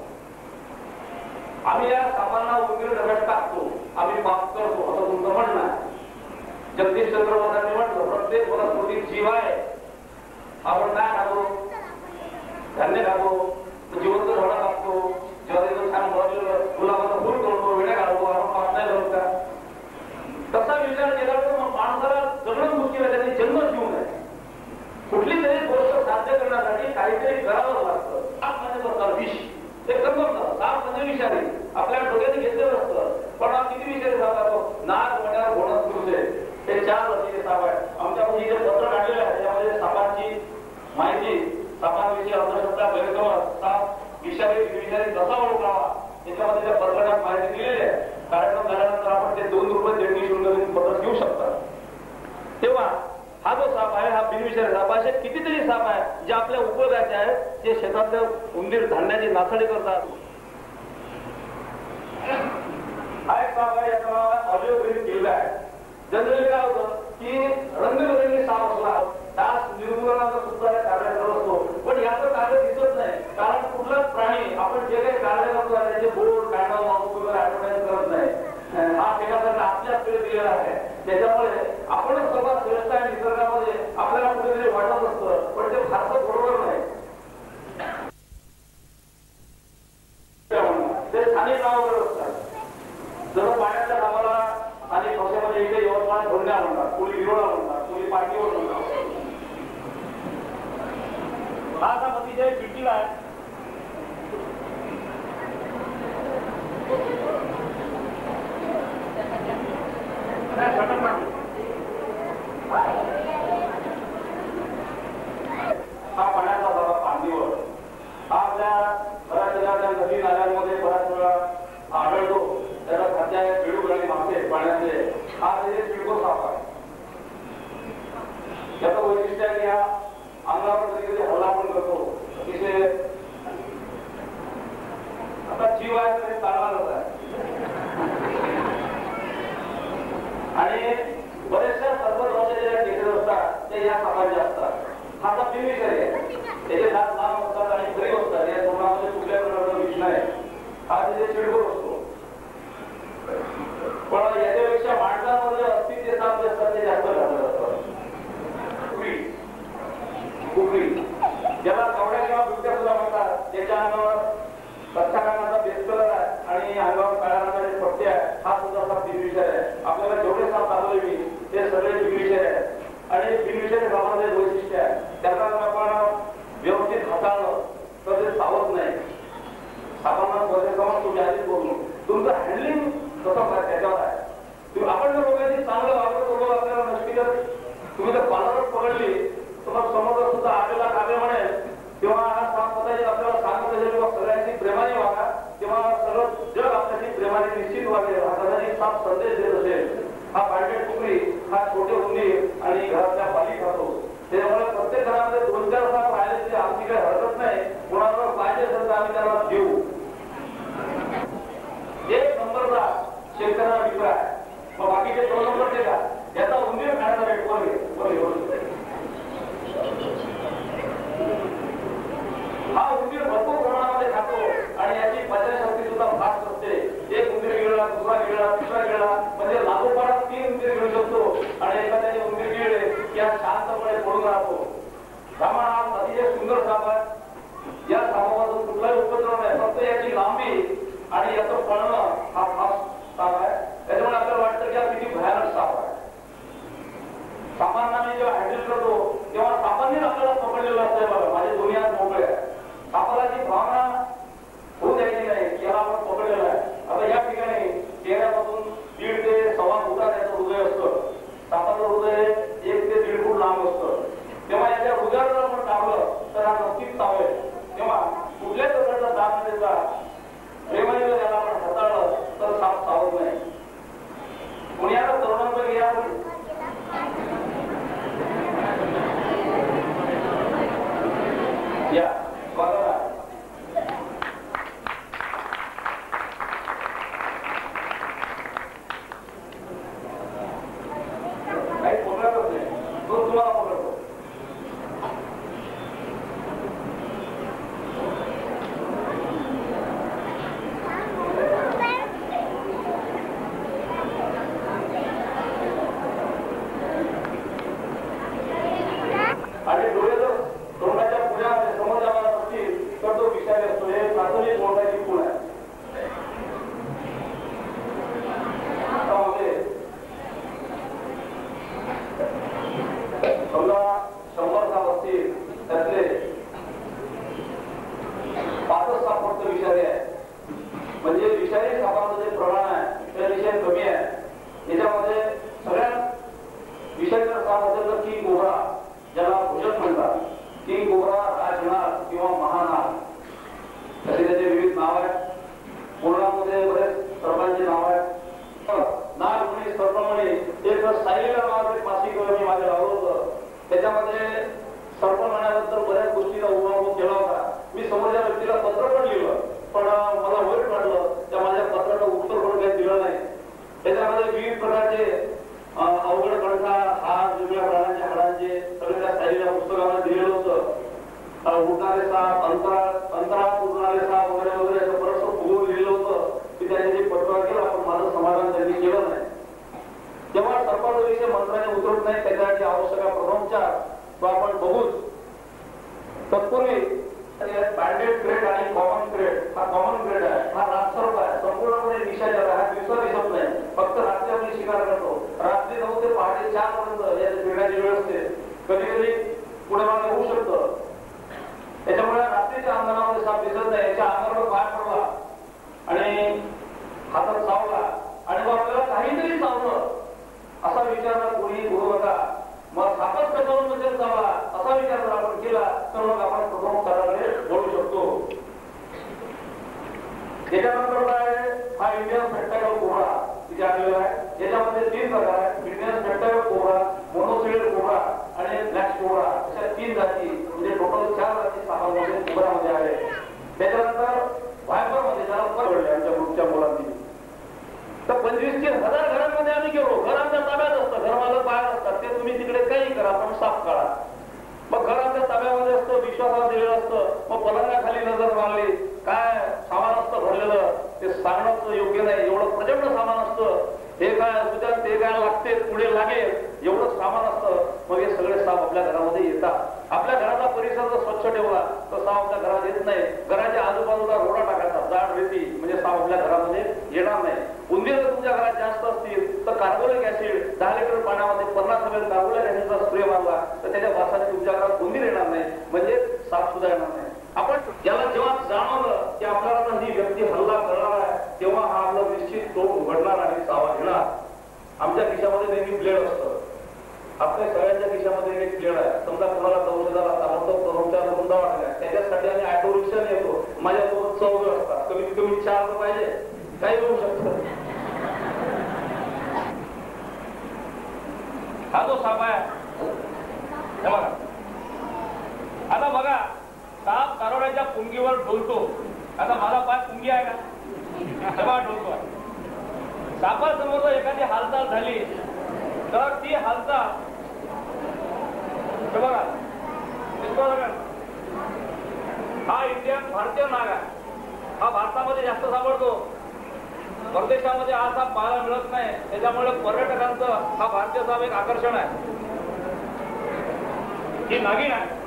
आम्ही या सापांना उंदीर डब्यात टाकतो, आम्ही पाप करतो असं तुमचं म्हणणं आहे. जगदीशचंद्र बोधांनी म्हटलं प्रत्येक वनस्पतीत जीव आहे. आपण काय खातो? धान्य खातो, जिवंत झाडं कापतो, ज्वारीचं छान भरलेलं गुलाबाचं फुल तोडतो, वेड्या घालतो, आपण पाप नाही करत का? तसा विचार केला तर मग माणसाला जगणं मुश्किल आहे. त्यांनी जन्मच घेऊन आहे. कुठली तरी गोष्ट साध्य करण्यासाठी काहीतरी करावं लागतं. साप म्हणजे बसतात विष, ते करतात. साप म्हणजे विषारी, आपल्या डोक्याने घेतलेलं असतं. पण किती विषारी साप असतो? नाक, मण्यार, घोणस, तुळसे, हे 4 जातीचे साप आहेत. आमच्यामध्ये जे पत्र काढलेलं आहे त्यामध्ये सापांची माहिती, सापांविषयी अंधश्रद्धा, गैरसमज, साप विषारी निर्विषारी कसा ओळखावा याच्यामध्ये त्या पत्रकात माहिती दिलेली आहे. कार्यक्रम झाल्यानंतर आपण ते 2 रुपये देणगी शुल्क पत्र घेऊ शकता. तेव्हा हा जो साप आहे हा बिनविषारी साप. असे कितीतरी साप आहे जे आपल्या उपयोगाचे आहेत, जे शेतातल्या उंदीर धान्याची नासाडी करतात. हा एक साप आहे, याचं नाव आहे ऑलिव्ह किल्ला आहे. जनरली काय होतं की रंगबिरंगी साप असला डास निर्मूलनाचा सुद्धा कार्य करत असतो, पण याचं कार्य दिसत नाही. कारण कुठलाच प्राणी आपण जे काही कार्य करतो त्याचे बोर्ड काढणं वगैरे ऍडव्हर्टाईज करत नाही. हा केल्यासारखा आपल्याकडे दिलेला आहे. त्याच्यामुळे आपणच सर्वात श्रेष्ठ आहे निसर्गामध्ये आपल्याला कुठेतरी वाटत असतं, पण ते फारसं बरोबर नाही. ते स्थानिक नावावर असतात. जर पाण्याच्या नावाला आणि भाषेमध्ये इथे यवतमाळ धोंड्या म्हणतात, कोणी विरोळा म्हणतात, कोणी पाठीवर म्हणतात. हा आता अतिशय पिटीला आहे. हा पाण्याचा बाबा पांदीवर हा आपल्या बऱ्याच नदी नाल्यांमध्ये बऱ्याच वेळा आढळतो. त्याला सध्या पिळूक आणि मासे पाण्याचे हा त्याचे पिळको साप आहे. याचं वैशिष्ट्य आहे की हा अंगावर कधी कधी हल्ला पण करतो. अतिशय आता जीव आहे तरी चालणारच आहे. आणि बरेचशा सर्वद्वारे ज्या केसेस असतात ते या सापांचे असतात. हा साप बिनविषारी आहे. त्याचे दात लांब असतात आणि गरीब असतात. या तोंडामध्ये कुठल्या प्रकारचा विष नाही. हा त्याचे चिडखोर असतो. पण याच्यापेक्षा माणसामध्ये अस्थितीय साप जे असतात ते जास्त घातक असतात. कुकडी ज्याला कवड्या किंवा बिबट्या सुद्धा म्हणतात, त्याच्या अंगावर कच्च्या रंगाचा बेस कलर आहे आणि अंगावर काळ्या रंगाचे पट्टे आहे. हा सुद्धा साप बिनविषारी आहे. आपल्याला जेवढे साप दाखवले मी ते सगळे बिनविषारी आहेत. आणि बिनविषारी सापाचे वैशिष्ट्य आहे त्याला आपण व्यवस्थित हाताळलं तर ते चावत नाही. सापांना स्वतः तुम्ही आधीच बोललो, तुमचं हँडलिंग कसं काय त्याच्यावर आहे. आपण जर लोकांनी चांगलं वापरत आपल्याला नसती तर तुम्ही जर बाजारात पकडली तर समोर सुद्धा आलेला काव्य म्हणेल तेव्हा हा साप स्वतःची आपल्याला सांगत असेल किंवा सगळ्यांची प्रेमाने वागा, तेव्हा सगळं जग आपल्याशी प्रेमाने निश्चित वागेल. हा कदाचित साप संदेश देत असेल. हा पांढरे कुकडी, हा छोटे उंदीर आणि घरातल्या पाली खातो. त्याच्यामुळे प्रत्येक घरामध्ये 2-4 साप राहिले तरी आमची काही हरकत नाही. कोणाला पाहिजे असेल तर आम्ही त्याला देऊ. 1 नंबरचा शेतकऱ्याला मित्र आहे. मग बाकीचे 2 नंबरचे का याचा उंदीर खाण्याचा रेट वर हा उंदीर भरपूर प्रमाणामध्ये खातो आणि याची पचनशक्ती सुद्धा फास्ट असते. 1 उंदीर गिळला, दुसरा गिळला, तिसरा गिळला, म्हणजे लागोपाठ 3 उंदीर गिळू शकतो. आणि एखाद्याने उंदीर गिळले की हा शांतपणे पडून राहतो. ब्राह्मण हा अतिशय सुंदर साप आहे. या सापापासून कुठलाही उपद्रव नाही, फक्त याची लांबी आणि याचं पळणं हा फास्ट साप आहे. त्याच्यामुळे आपल्याला वाटतं की हा किती भयानक साप आहे. सापांना मी जेव्हा हँडल करतो तेव्हा सापांनीच आपल्याला पकडलेलं असतंय. बघा माझे दोन्ही हात मोकळे आहे. सापाला जी भावना होऊ द्यायची नाही की याला आपण पकडलेलं आहे. आता या ठिकाणी चेहऱ्यापासून 1.5 ते 1.25 फुटा त्याचं हृदय असतं. सापाचं हृदय 1 ते 1.5 फूट लांब असतं. तेव्हा याच्या हृदयावर जर आपण टाकलं तर हा नक्कीच चावेल. तेव्हा कुठल्याच प्रकारचा दाब न देता प्रेमाने जर याला आपण हाताळलं म्हणजे विषारी सापाचं जे प्रमाण आहे ते अतिशय कमी आहे. याच्यामध्ये सगळ्यात विषारी साप असेल तर किंग कोब्रा, ज्याला भुजक म्हणतात, किंग कोब्रा, राजनाग किंवा महानाग असे त्याचे विविध नाव आहेत. पूर्णामध्ये बरेच सर्वांची नाव आहेत. नागमणी, सर्पमणी, एक सायलीला नावाचे मासिक मी माझे लावलं होतं. त्याच्यामध्ये सर्प म्हणण्याबद्दल बऱ्याच गोष्टीचा उभाव केला होता. मी समोरच्या व्यक्तीला पत्र पण लिहिलं, पण मला वाईट वाटलं त्या माझ्या पत्राचं उत्तर पण काही दिलं नाही. त्याच्यामध्ये विविध प्रकारचे अवघड कणका, हार, वेगवेगळ्या प्राण्यांच्या हाडांचे सगळे त्या सायलीला पुस्तकामध्ये दिलेलं होतं. उडणारे साप, अंतरात उडणारे साप वगैरे वगैरे असं बरंच फुगून लिहिलं होतं की त्याने जे पत्र केलं, पण माझं समाधान त्यांनी केलं नाही. जेव्हा सर्पाचा विषय मंत्राने उतरत नाही त्याच्यासाठी आवश्यक प्रथमोपचार तो आपण बघूच. तत्पूर्वी बँडेड ग्रेड आणि कॉमन ग्रेड, हा कॉमन ग्रेड आहे, हा रातसर्प आहे, संपूर्णपणे निशाचर आहे. हा दिवसा दिसत नाही, फक्त रात्री आपण शिकार करतो. रात्री 9 ते पहाटे 4 पर्यंत या फिरण्याची वेळ असते. कधी कधी पुढे मागे होऊ शकतं. त्याच्यामुळे रात्रीच्या अंगणामध्ये साप दिसत नाही. याच्या अंगावर पाय पडला आणि हातात चावला आणि मग आपल्याला काहीतरी चावलं असा विचार कोणी करू नका. मग सापच कशावरून म्हणजे चावला असा विचार जर आपण केला तर मग आपण प्रथमोपचाराकडे वळू शकतो. त्याच्यानंतर काय, हा इंडियन स्पेक्टाकल कोब्रा तिथे आलेला आहे. याच्यामध्ये 3 प्रकार आहेत. इंडियन स्पेक्टाकल कोब्रा, मोनोसिडेड कोब्रा आणि ब्लॅक कोब्रा अशा 3 जाती, म्हणजे टोटल 4 जाती सापांमध्ये कोब्रामध्ये आहे. त्याच्यानंतर व्हायपरमध्ये ज्याला परवडले आमच्या ग्रुपच्या मुलांनी, तर 25,000 घरांमध्ये आम्ही गेलो. घर आमच्या ताब्यात असतं, घरमालक बाहेर असतात, ते तुम्ही तिकडे काही करा पण साप काढा. मग घर आमच्या ताब्यामध्ये असतं, विश्वासात दिलेलं असतं. मग पलंगाखाली नजर मारली, काय सामान असतं भरलेलं ते सांगणं योग्य नाही. एवढं प्रचंड सामान असतं, हे काय असू द्या, ते काय लागते, पुढे लागेल एवढं सामान असतं. मग हे सगळे साप आपल्या घरामध्ये येतात. आपल्या घराचा परिसर जर स्वच्छ ठेवला तर साप आपल्या घरात येत नाही. घराच्या आजूबाजूला रोडा टाकायचा, जाड रेती, म्हणजे साप आपल्या घरामध्ये येणार नाही. उंदीर जर तुमच्या घरात जास्त असतील तर कार्बोलिक ऍसिड 10 लिटर पाण्यामध्ये 50 ml कार्बोलिक ऍसिडचा स्प्रे मारला तर त्याच्या वासाने तुमच्या घरात उंदीर येणार नाही, म्हणजे साप सुद्धा येणार नाही. आपण ज्याला जेव्हा जाणवलं की आपल्याला ही व्यक्ती हल्ला करणार आहे तेव्हा हा आपला निश्चित तोंड उघडणार आणि सावा घेणार. आमच्या खिशामध्ये नेहमी ब्लेड असतं. आपल्या सगळ्यांच्या खिशामध्ये एक ब्लेड आहे. समजा कोणाला औषधाला ताबडतोब रुंदा वाटला त्याच्यासाठी आम्ही ऑटो रिक्षा येतो. माझ्यासोबत 4 असतात, कमीत कमी 4 तर पाहिजे, काही होऊ शकतं. हा जो साप आहे बघा, आता बघा साप कारोड्याच्या पुंगीवर ढोलतो. आता माझा पाय पुंगी आहे का, तेव्हा ढोलतो. सापासमोर जर एखादी हालचाल झाली तर ती हालचाल बघा, हा इंडियन भारतीय नाग आहे. हा भारतामध्ये जास्त सापडतो, परदेशामध्ये हा साप पाहायला मिळत नाही. त्याच्यामुळे पर्यटकांचं हा भारतीय साप एक आकर्षण आहे. ही नागिन आहे.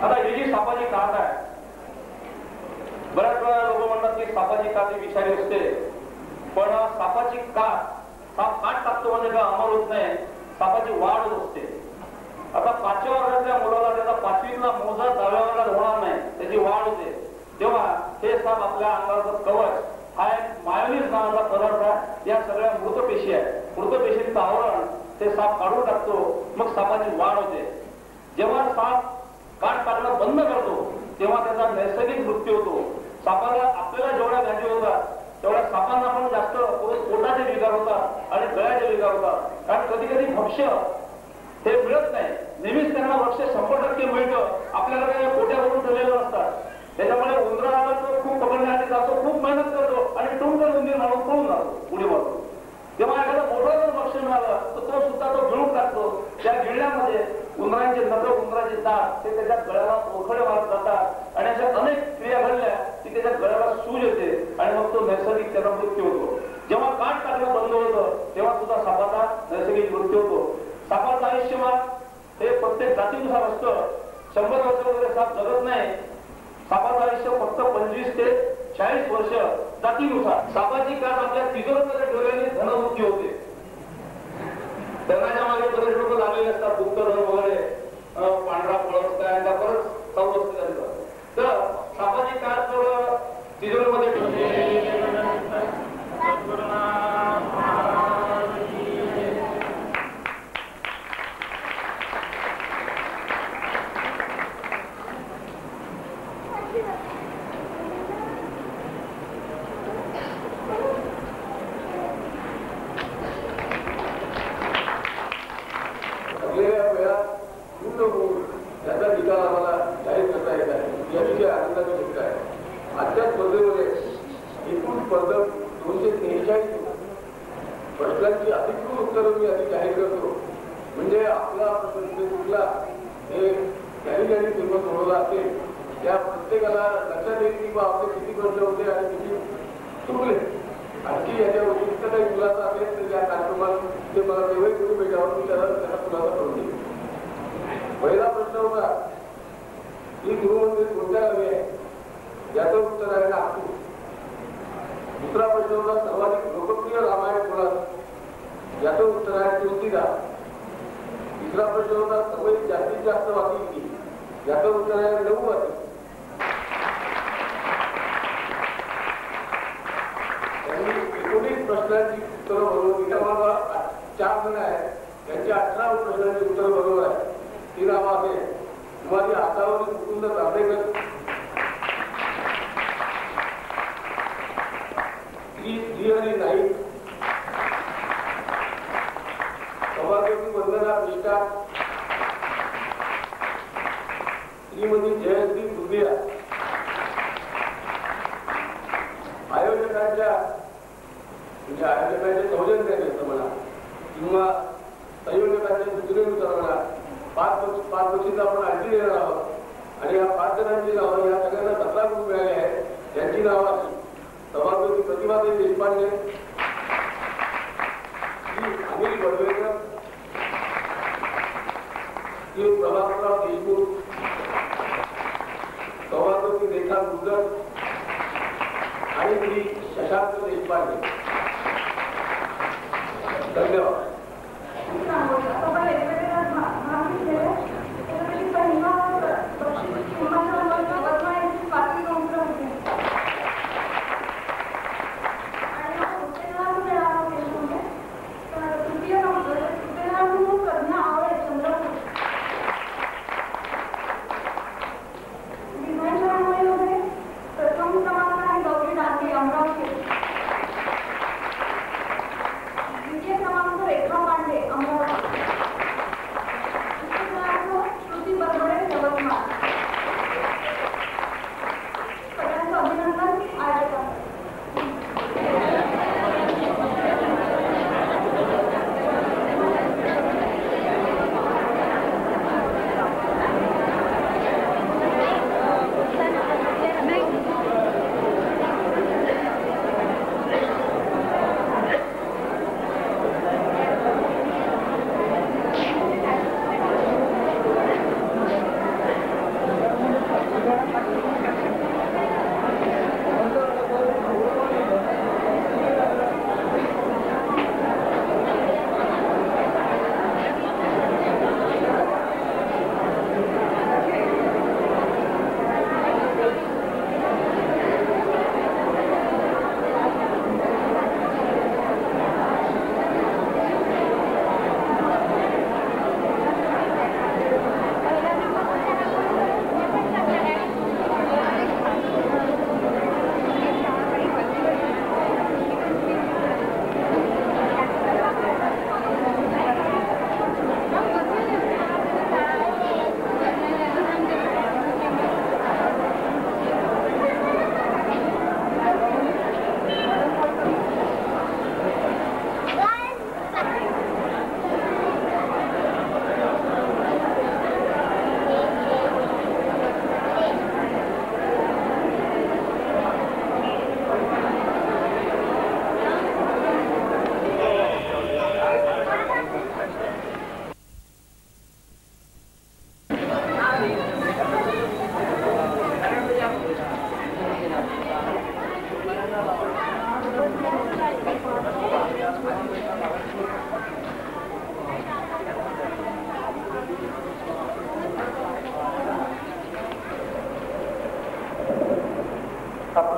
आता ही जी सापाची कात आहे, बऱ्याच वेळा लोक म्हणतात की सापाची कात ही विषारी असते, पण सापाची कात, साप काट टाकतो म्हणजे काय अमर होत नाही, सापाची वाढ होत असते. आता 5व्या वर्गातल्या मुलाला त्याचा 5वीतला मोजा 10व्या वर्गात होणार नाही, त्याची वाढ होते. तेव्हा हे साप आपल्या अंगाचं कवच हा एक मायोनीज नावाचा पदार्थ आहे. या सगळ्या मृतपेशी आहे. मृतपेशींचं आवरण ते साप काढून टाकतो, मग सापाची वाढ होते. जेव्हा साप काट टाकणं बंद करतो तेव्हा त्याचा नैसर्गिक मृत्यू होतो. सापाला आपल्याला जेवढ्या व्याधी होतात तेवढ्या सापांना पण जास्त पोटाचे विकार होतात आणि गळ्याचे विकार होतात. कारण कधी कधी भक्ष्य हे मिळत नाही. नेहमीच त्यांना भक्ष्य 100% मिळतं, आपल्याला काही पोट्यावरून ठेवलेलं नसतात. त्याच्यामुळे उंदराला तो खूप पकडण्यासाठी जातो, खूप मेहनत करतो आणि टुंकन उंदीर पुढे वाढतो. तेव्हा एखादा मोठा जर बक्षीस मिळालं तर तो सुद्धा तो गिळून टाकतो. त्या गिळण्यामध्ये उंदरांचे नख, उंदराचे दात ते त्याच्या गळ्याला ओरखडे मारत जातात आणि अशा अनेक क्रिया घडल्या की त्याच्या गळ्याला सूज येते आणि मग तो नैसर्गिक त्याचा मृत्यू होतो. जेव्हा काठ टाकणं बंद होतं तेव्हा सुद्धा सापाचा नैसर्गिक मृत्यू होतो. सापाचं आयुष्यमान हे प्रत्येक जातीनुसार असतं. 100 वर्ष वगैरे साप जगत नाही. सापाचं आयुष्य फक्त 25 ते 40 वर्ष जातीनुसार. सापाची काठ आपल्या तिजोरीमध्ये ठेवल्याने धनवृत्ती होते. धनाच्या मागे बरेच लोक लागलेले असतात. गुप्तधन वगैरे पांढरा पळस काय परत चालू असते त्यांचं. तर सापाची काठ जर तिजोरीमध्ये ठेवली याचा निकाल आम्हाला जाहीर करता येत आहे. याविषयी आनंदाची गोष्ट आहे. आजच्या स्पर्धेमध्ये एकूण स्पर्धा 243 प्रश्नांची अधिकृत उत्तरं मी आधी जाहीर करतो. म्हणजे आपला प्रश्न कुठला हे ज्यांनी ज्यांनी पूर्व सोडवला असेल त्या प्रत्येकाला लक्षात येईल की बा आपले किती प्रश्न होते आणि किती चुकले. आणखी याच्या व्यतिरिक्त काही खुलासा असेल तर या कार्यक्रमात ते मला तेव्हाही कुठे भेटावं मी त्याला खुलासा करून देईल. पहिला प्रश्न होता ही गुरुमंदिर कोणत्या गावी आहे याचं उत्तर आहे नागपूर. दुसरा प्रश्न होता सर्वाधिक लोकप्रिय रामायण कोणाचं याचं उत्तर आहे तुलसीदास. तिसरा प्रश्न होता सर्वाधिक जास्तीत जास्त वाचली याचं उत्तर आहे लघुवाची. त्यांनी 19 प्रश्नांची उत्तरं बरोबर दिली. मला 4 जण आहेत त्यांच्या 18 प्रश्नांची उत्तरं बरोबर आहे. ती नाव आहे तुम्हाला हातावरील मुकुंद तांबेकर, श्रीहरी नाईक, सभापती वंदना मिश्रा, श्रीमती जयश्री दुबिया. आयोजकांच्या म्हणजे आयोजकांच्या सौजन्याने म्हणा किंवा संयोजकांच्या सूचनेनुसार म्हणा 5 बक्षीस आपण आणखी देणार आहोत आणि या 5 जणांची नावं या सगळ्यांना 17 गुण मिळाले आहेत. त्यांची नावं अशी सभापती प्रतिभाताई देशपांडे, अनिल बडवेकर, श्री प्रभाकरराव देशमुख, सभापती रेखा गुजर आणि श्री शशांक देशपांडे. धन्यवाद. द्वितीय क्रमांक रेखा पांडे अमरावती.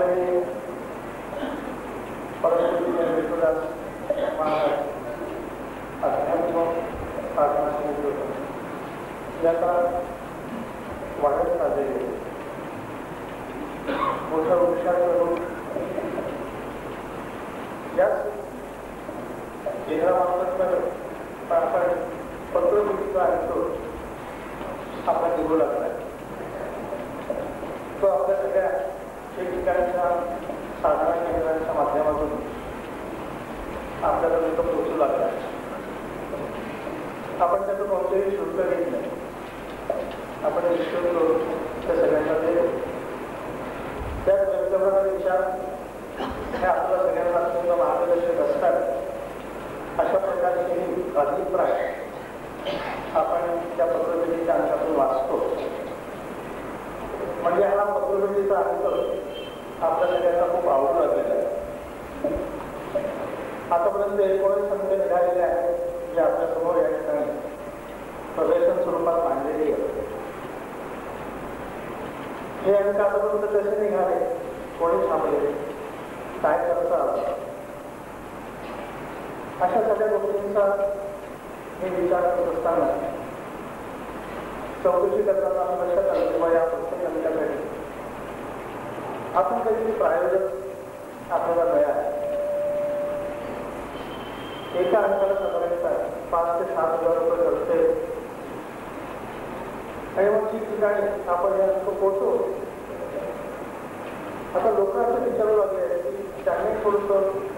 आदरणीय परमपूज्य विष्णुदास महाराज अध्यात्म प्रार्थना समिती याचा वाढत चाललेले मोठ्या वृक्षाचं रूप याच केंद्रामार्फत आपण पत्रकृतीचा ऐकतो आपण निघू लागला तो आपल्या सगळ्या ठिकठिकाणच्या साधना केंद्रांच्या माध्यमातून आपल्यापर्यंत पोहोचू लागला. आपण त्याचं कोणतेही शुल्क घेत नाही. आपण निःशुल्क त्या सगळ्यांना देतो. त्याच व्यक्तप्रमाणे विचार हे आपल्याला सगळ्यांना अत्यंत मार्गदर्शक असतात. अशा प्रकारचे अभिप्राय आपण त्या पत्रकृतीच्या अंकातून वाचतो. म्हणजे हा पत्रकृतीचा अंक आपल्या सगळ्यांना खूप आवडू लागलेला आहे. आतापर्यंत 19 अंक निघालेले आहेत जे आपल्या समोर या ठिकाणी प्रदर्शन स्वरूपात मांडलेले आहेत. हे अंक आतापर्यंत कसे निघाले, कोणी थांबले, काय करता आलं, अशा सगळ्या गोष्टींचा मी विचार करत असताना चौकशी करताना आपण लक्षात आलं किंवा या प्रत्येक अंकाकडे आपण काहीतरी प्रायोजक आपल्याला मिळाले. एका अंकाला साधारणतः 5 ते 7 हजार रुपये खर्च आहे आणि मग ठिकठिकाणी आपण हे अंक पोहोचतो. आता लोक असं विचारू लागले की त्यांनी थोडंसं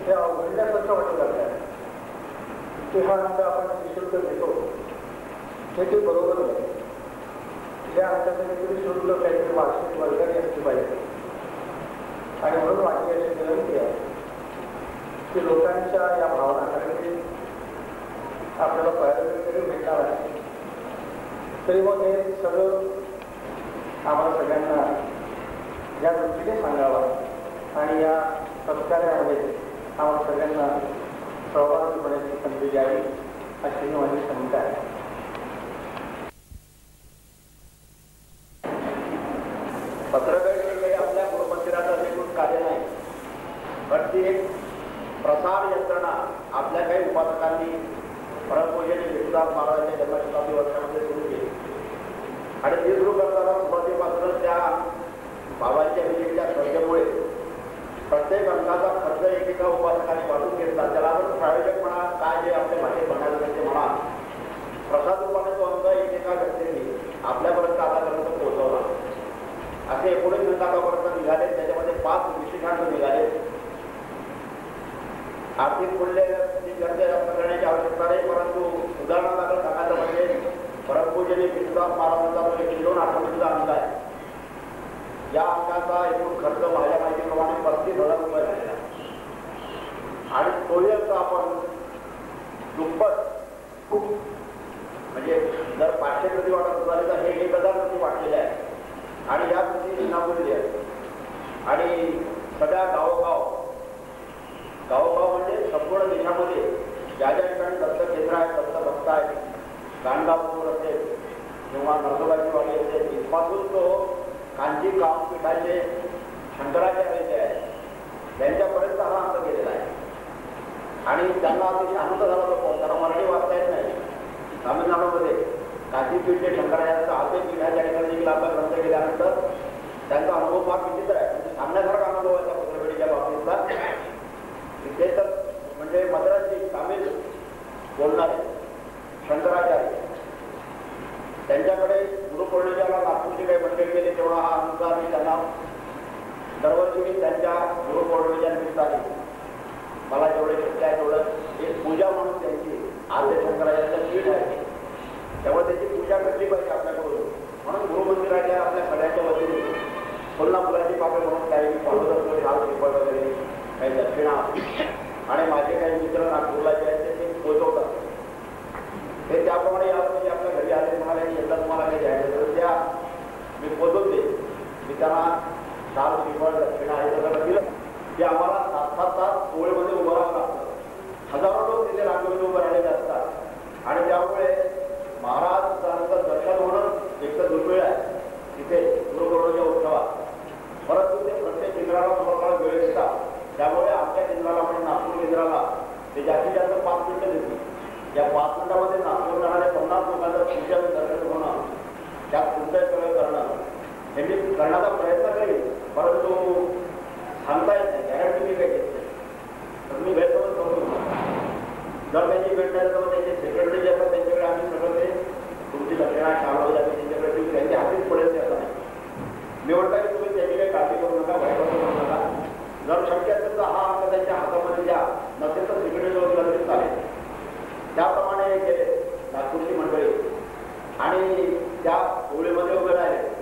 हे अवघडल्यासारखं वाटू लागलं आहे की हा अंक आपण निःशुल्क घेतो हे ते बरोबर नाही. या अंकाचं काहीतरी शुल्क काहीतरी वार्षिक वर्गणी असली पाहिजे. आणि म्हणून माझी अशी विनंती आहे की लोकांच्या या भावनांकडे आपल्याला पाहिजे भेटणार आहे. तरी मग हे सगळं आम्हाला सगळ्यांना या दृष्टीने सांगावं आणि या सत्कार्यामध्ये आम्हाला सगळ्यांना सहभागी होण्याची संधी द्यावी अशी माझी शंका आहे. पत्रकारिता काही आपल्या गृहमंदिराचं एकूण कार्य नाही, पण ती एक प्रसार यंत्रणा आपल्या काही उपासकांनी परमपूज्य विष्णुदास महाराजांच्या जन्मशताब्दी वर्षामध्ये सुरू केली. आणि ती सुरू करताना सुरुवातीपासूनच त्या बाबांच्या विषयीच्या श्रद्धेमुळे प्रत्येक अंकाचा खर्च एकेका उपासकाने वाटून घेतला. त्याला आपण प्रायोजक म्हणा, काय जे आपल्या भाषेत म्हणायचं ते म्हणा, प्रसाद रूपाने तो अंक एकेका व्यक्तीने आपल्यापर्यंत आतापर्यंत पोहोचवला. असे 19 अंक आतापर्यंत निघाले. त्याच्यामध्ये 5 विशेषांक निघाले. आर्थिक मूल्य चर्चा करण्याची आवश्यकता नाही, परंतु उदाहरणादाखल सांगायचं म्हणजे परमपूज्य विष्णुदास महाराजांचा 1 आठवडीचा अंक आहे. या अंकाचा एकूण खर्च माझ्या माहितीप्रमाणे 35,000 रुपये झालेला आणि तोही अंक आपण दुप्पट म्हणजे जर 500 प्रति वाटत झाले तर हे 1000 प्रति वाटलेले आहे. आणि या प्रति विनामूल्य आहे. आणि सगळ्या गावोगाव म्हणजे संपूर्ण देशामध्ये ज्या ज्या ठिकाणी दत्त केंद्र आहेत, दत्त भक्त आहेत, गाणगापूर असेल किंवा नरसोबाची वाडी असेल, इथपासून तो कांची कामपीठाचे शंकराचार्य जे आहेत त्यांच्यापर्यंत हा अंक गेलेला आहे. आणि त्यांना अतिशय आनंद झाला तो. त्यांना मराठी वाचता येत नाही. तामिळनाडूमध्ये काशीपीठचे शंकराचार्यांचा आजही पीठाच्या ठिकाणी देखील आपला ग्रंथ केल्यानंतर त्यांचा अनुभव फार विचित्र आहे. म्हणजे सांगण्यासारखा अनुभव आहे त्या पत्रकारितेच्या बाबतीतला. तिथे तर म्हणजे मद्रासी तामिळ बोलणारे शंकराचार्य त्यांच्याकडे गुरुपौर्णिमेला नागपूरची काही मंडळी केली तेवढा हा अंक मी त्यांना दरवर्षी मी त्यांच्या गुरुपौर्णिमेच्या निमित्ताने मला जेवढे शक्य आहे तेवढं एक पूजा म्हणून त्यांची आद्य शंकराचार्याचं पीठ आहे त्यामुळे त्याची पूजा करली पाहिजे आपल्याकडून. म्हणून गुरुमंदिराच्या आपल्या सगळ्यांच्या वतीने पुन्हा मुलाची पापे म्हणून काही पाहत असतो, लाल पेपर वगैरे काही दक्षिणा आणि माझे काही मित्र नागपूरला जे आहेत ते पोचवतात. ते त्याप्रमाणे यावर्षी आपल्या घरी आले म्हणाले की यंदा तुम्हाला काही द्यायचं तर त्या मी पोचवते. मी त्यांना लाल पेपर दक्षिणा हे सगळं दिलं की आम्हाला 7-7 तास पोळीमध्ये उभं राहावं लागतं. हजारो लोक तिथे रांगोळी उभं राहिलेले असतात आणि त्यामुळे महाराजांचं दर्शन होणं एक तर दुर्मिळ आहे तिथे गुरुपौर्णिमेच्या उत्सवात. परंतु ते प्रत्येक केंद्राला त्यामुळे आमच्या केंद्राला म्हणजे नागपूर केंद्राला ते जास्तीत जास्त 5 मिनिटं देते. या 5 मिनिटामध्ये नागपूर जाणाऱ्या 50 लोकांचं तुमच्या दर्शन होणं, त्यात तुमचं सगळं करणं हे मी करण्याचा प्रयत्न करेन, परंतु सांगता येत नाही, गॅरंटी मी काही घेत नाही. तर मी गैरसमज करू जर त्यांची भेट नाही तर त्यांचे सेक्रेटरी जे असतात त्यांच्याकडे आम्ही सगळं ते तुमची दक्षिणा शाळा त्यांच्याकडे तुम्ही त्यांच्या हातीच पडेल ते असं नाही. मी म्हणता की तुम्ही त्याची काही काळजी करू नका, भयभक्ती करू नका. जर शक्य असेल तर हा अंक त्यांच्या हातामध्ये द्या, नसेल तर सेक्रेटरी जवळ चालेल. त्याप्रमाणे गेले नागपूरची मंडळी आणि त्या होळीमध्ये उभे राहिले.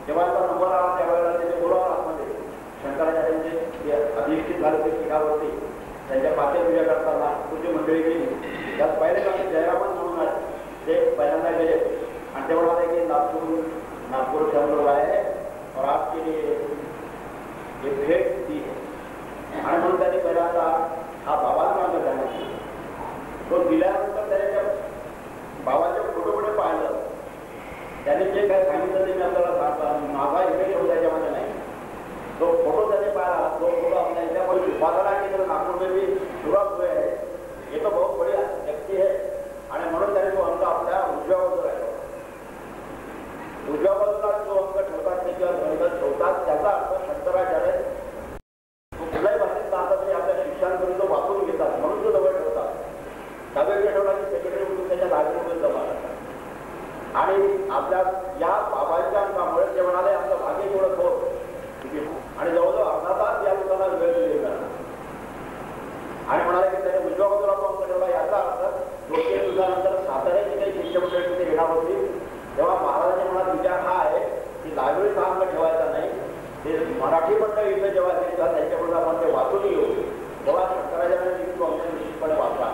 जेव्हा आता नंबर आला त्यावेळेला त्याचे बोलावं आतमध्ये शंकराचार्यांचे जे अधिष्ठित झाले ते पीठावरती त्यांच्या पाते पूजा करताना तुझी मंडळी गेली. त्यात पहिले काही जयरामन म्हणून आहे ते पहिल्यांदा गेले आणि ते म्हणाले की नागपूर से हम लोग आए हैं और आपके लिए ये भेट दी है. आणि म्हणून त्यांनी पहिल्यांदा हा बाबांचा अंग जाण्यात तो दिल्यानंतर त्याने बाबांच्या फोटोकडे पाहिलं. त्याने जे काही सांगितलं ते मी आपल्याला सांगतो. माझा इफेक्ट होता त्याच्यामध्ये नाही. तो फोटो त्याने पाहिला, तो फोटो आपल्या याच्यामध्ये उपासना केंद्र नागपूरमध्ये सुरुवात हुए आहे. हे तो बहुत बढिया व्यक्ती आहे आणि म्हणून त्याने तो अंक आपल्या उजव्या बाजूला राहिला. उजव्या बाजूला जो अंक ठेवतात ते किंवा ग्रंथ ठेवतात त्याचा अर्थ शंकराचार्य कुठल्याही भाषेत सांगतात तरी आपल्या शिष्यांकडून तो वापरून घेतात म्हणून तो जवळ ठेवतात. डाव्याकडे ठेवला की सेक्रेटरी म्हणून त्याच्या डावीकडून जमा करतात. आणि आपल्या या बाबांच्या अंकामुळे ते म्हणाले आमचं भाग्य एवढं थोर आणि जवळजवळ अर्धा तास या लोकांना वेळ दिलेला आणि म्हणाले की त्याने उजव्या बाजूला तो अंक ठेवला. याचा अर्थ 2-3 दिवसानंतर साताऱ्याची काही शिष्यमंडळी तिथे येणार होती तेव्हा महाराजांच्या मनात विचार हा आहे की लायब्ररीत हा अंक ठेवायचा नाही. ते मराठी मंडळी इथे जेव्हा येईल तेव्हा त्यांच्याकडून आपण ते वाचून येऊ. तेव्हा शंकराचार्यांनी तो अंक निश्चितपणे वाचला,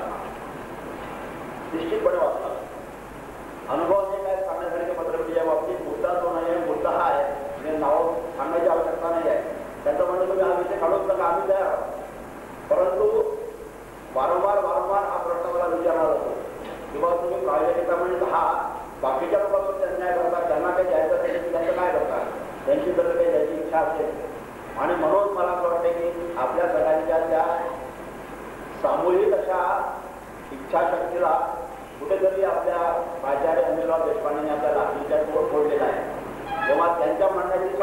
निश्चितपणे वाचला. अनुभव हे काय सांगण्यासारखे पत्रपतीच्या बाबतीत मुद्दा तो नाही आहे. मुद्दा हा आहे म्हणजे नाव सांगण्याची आवश्यकता नाही आहे. त्याचं म्हणजे तुम्ही हा विषय काढूच नका, आम्ही तयार आहोत. परंतु वारंवार हा प्रश्न मला विचारला जातो किंवा तुम्ही प्रायोजकता म्हणजे हा बाकीच्या लोकांवर अन्याय करतात, त्यांना काही द्यायचं असेल की त्यांचं काय करतात, त्यांची जर काही द्यायची इच्छा असेल. आणि म्हणून मला असं वाटतं की आपल्या सगळ्यांच्या त्या सामूहिक अशा इच्छाशक्तीला कुठेतरी आपल्या आचार्य अनिलराव देशपांडेंनी आपल्या लाखीच्या तोड फोडलेला आहे. तेव्हा त्यांच्या म्हणण्याची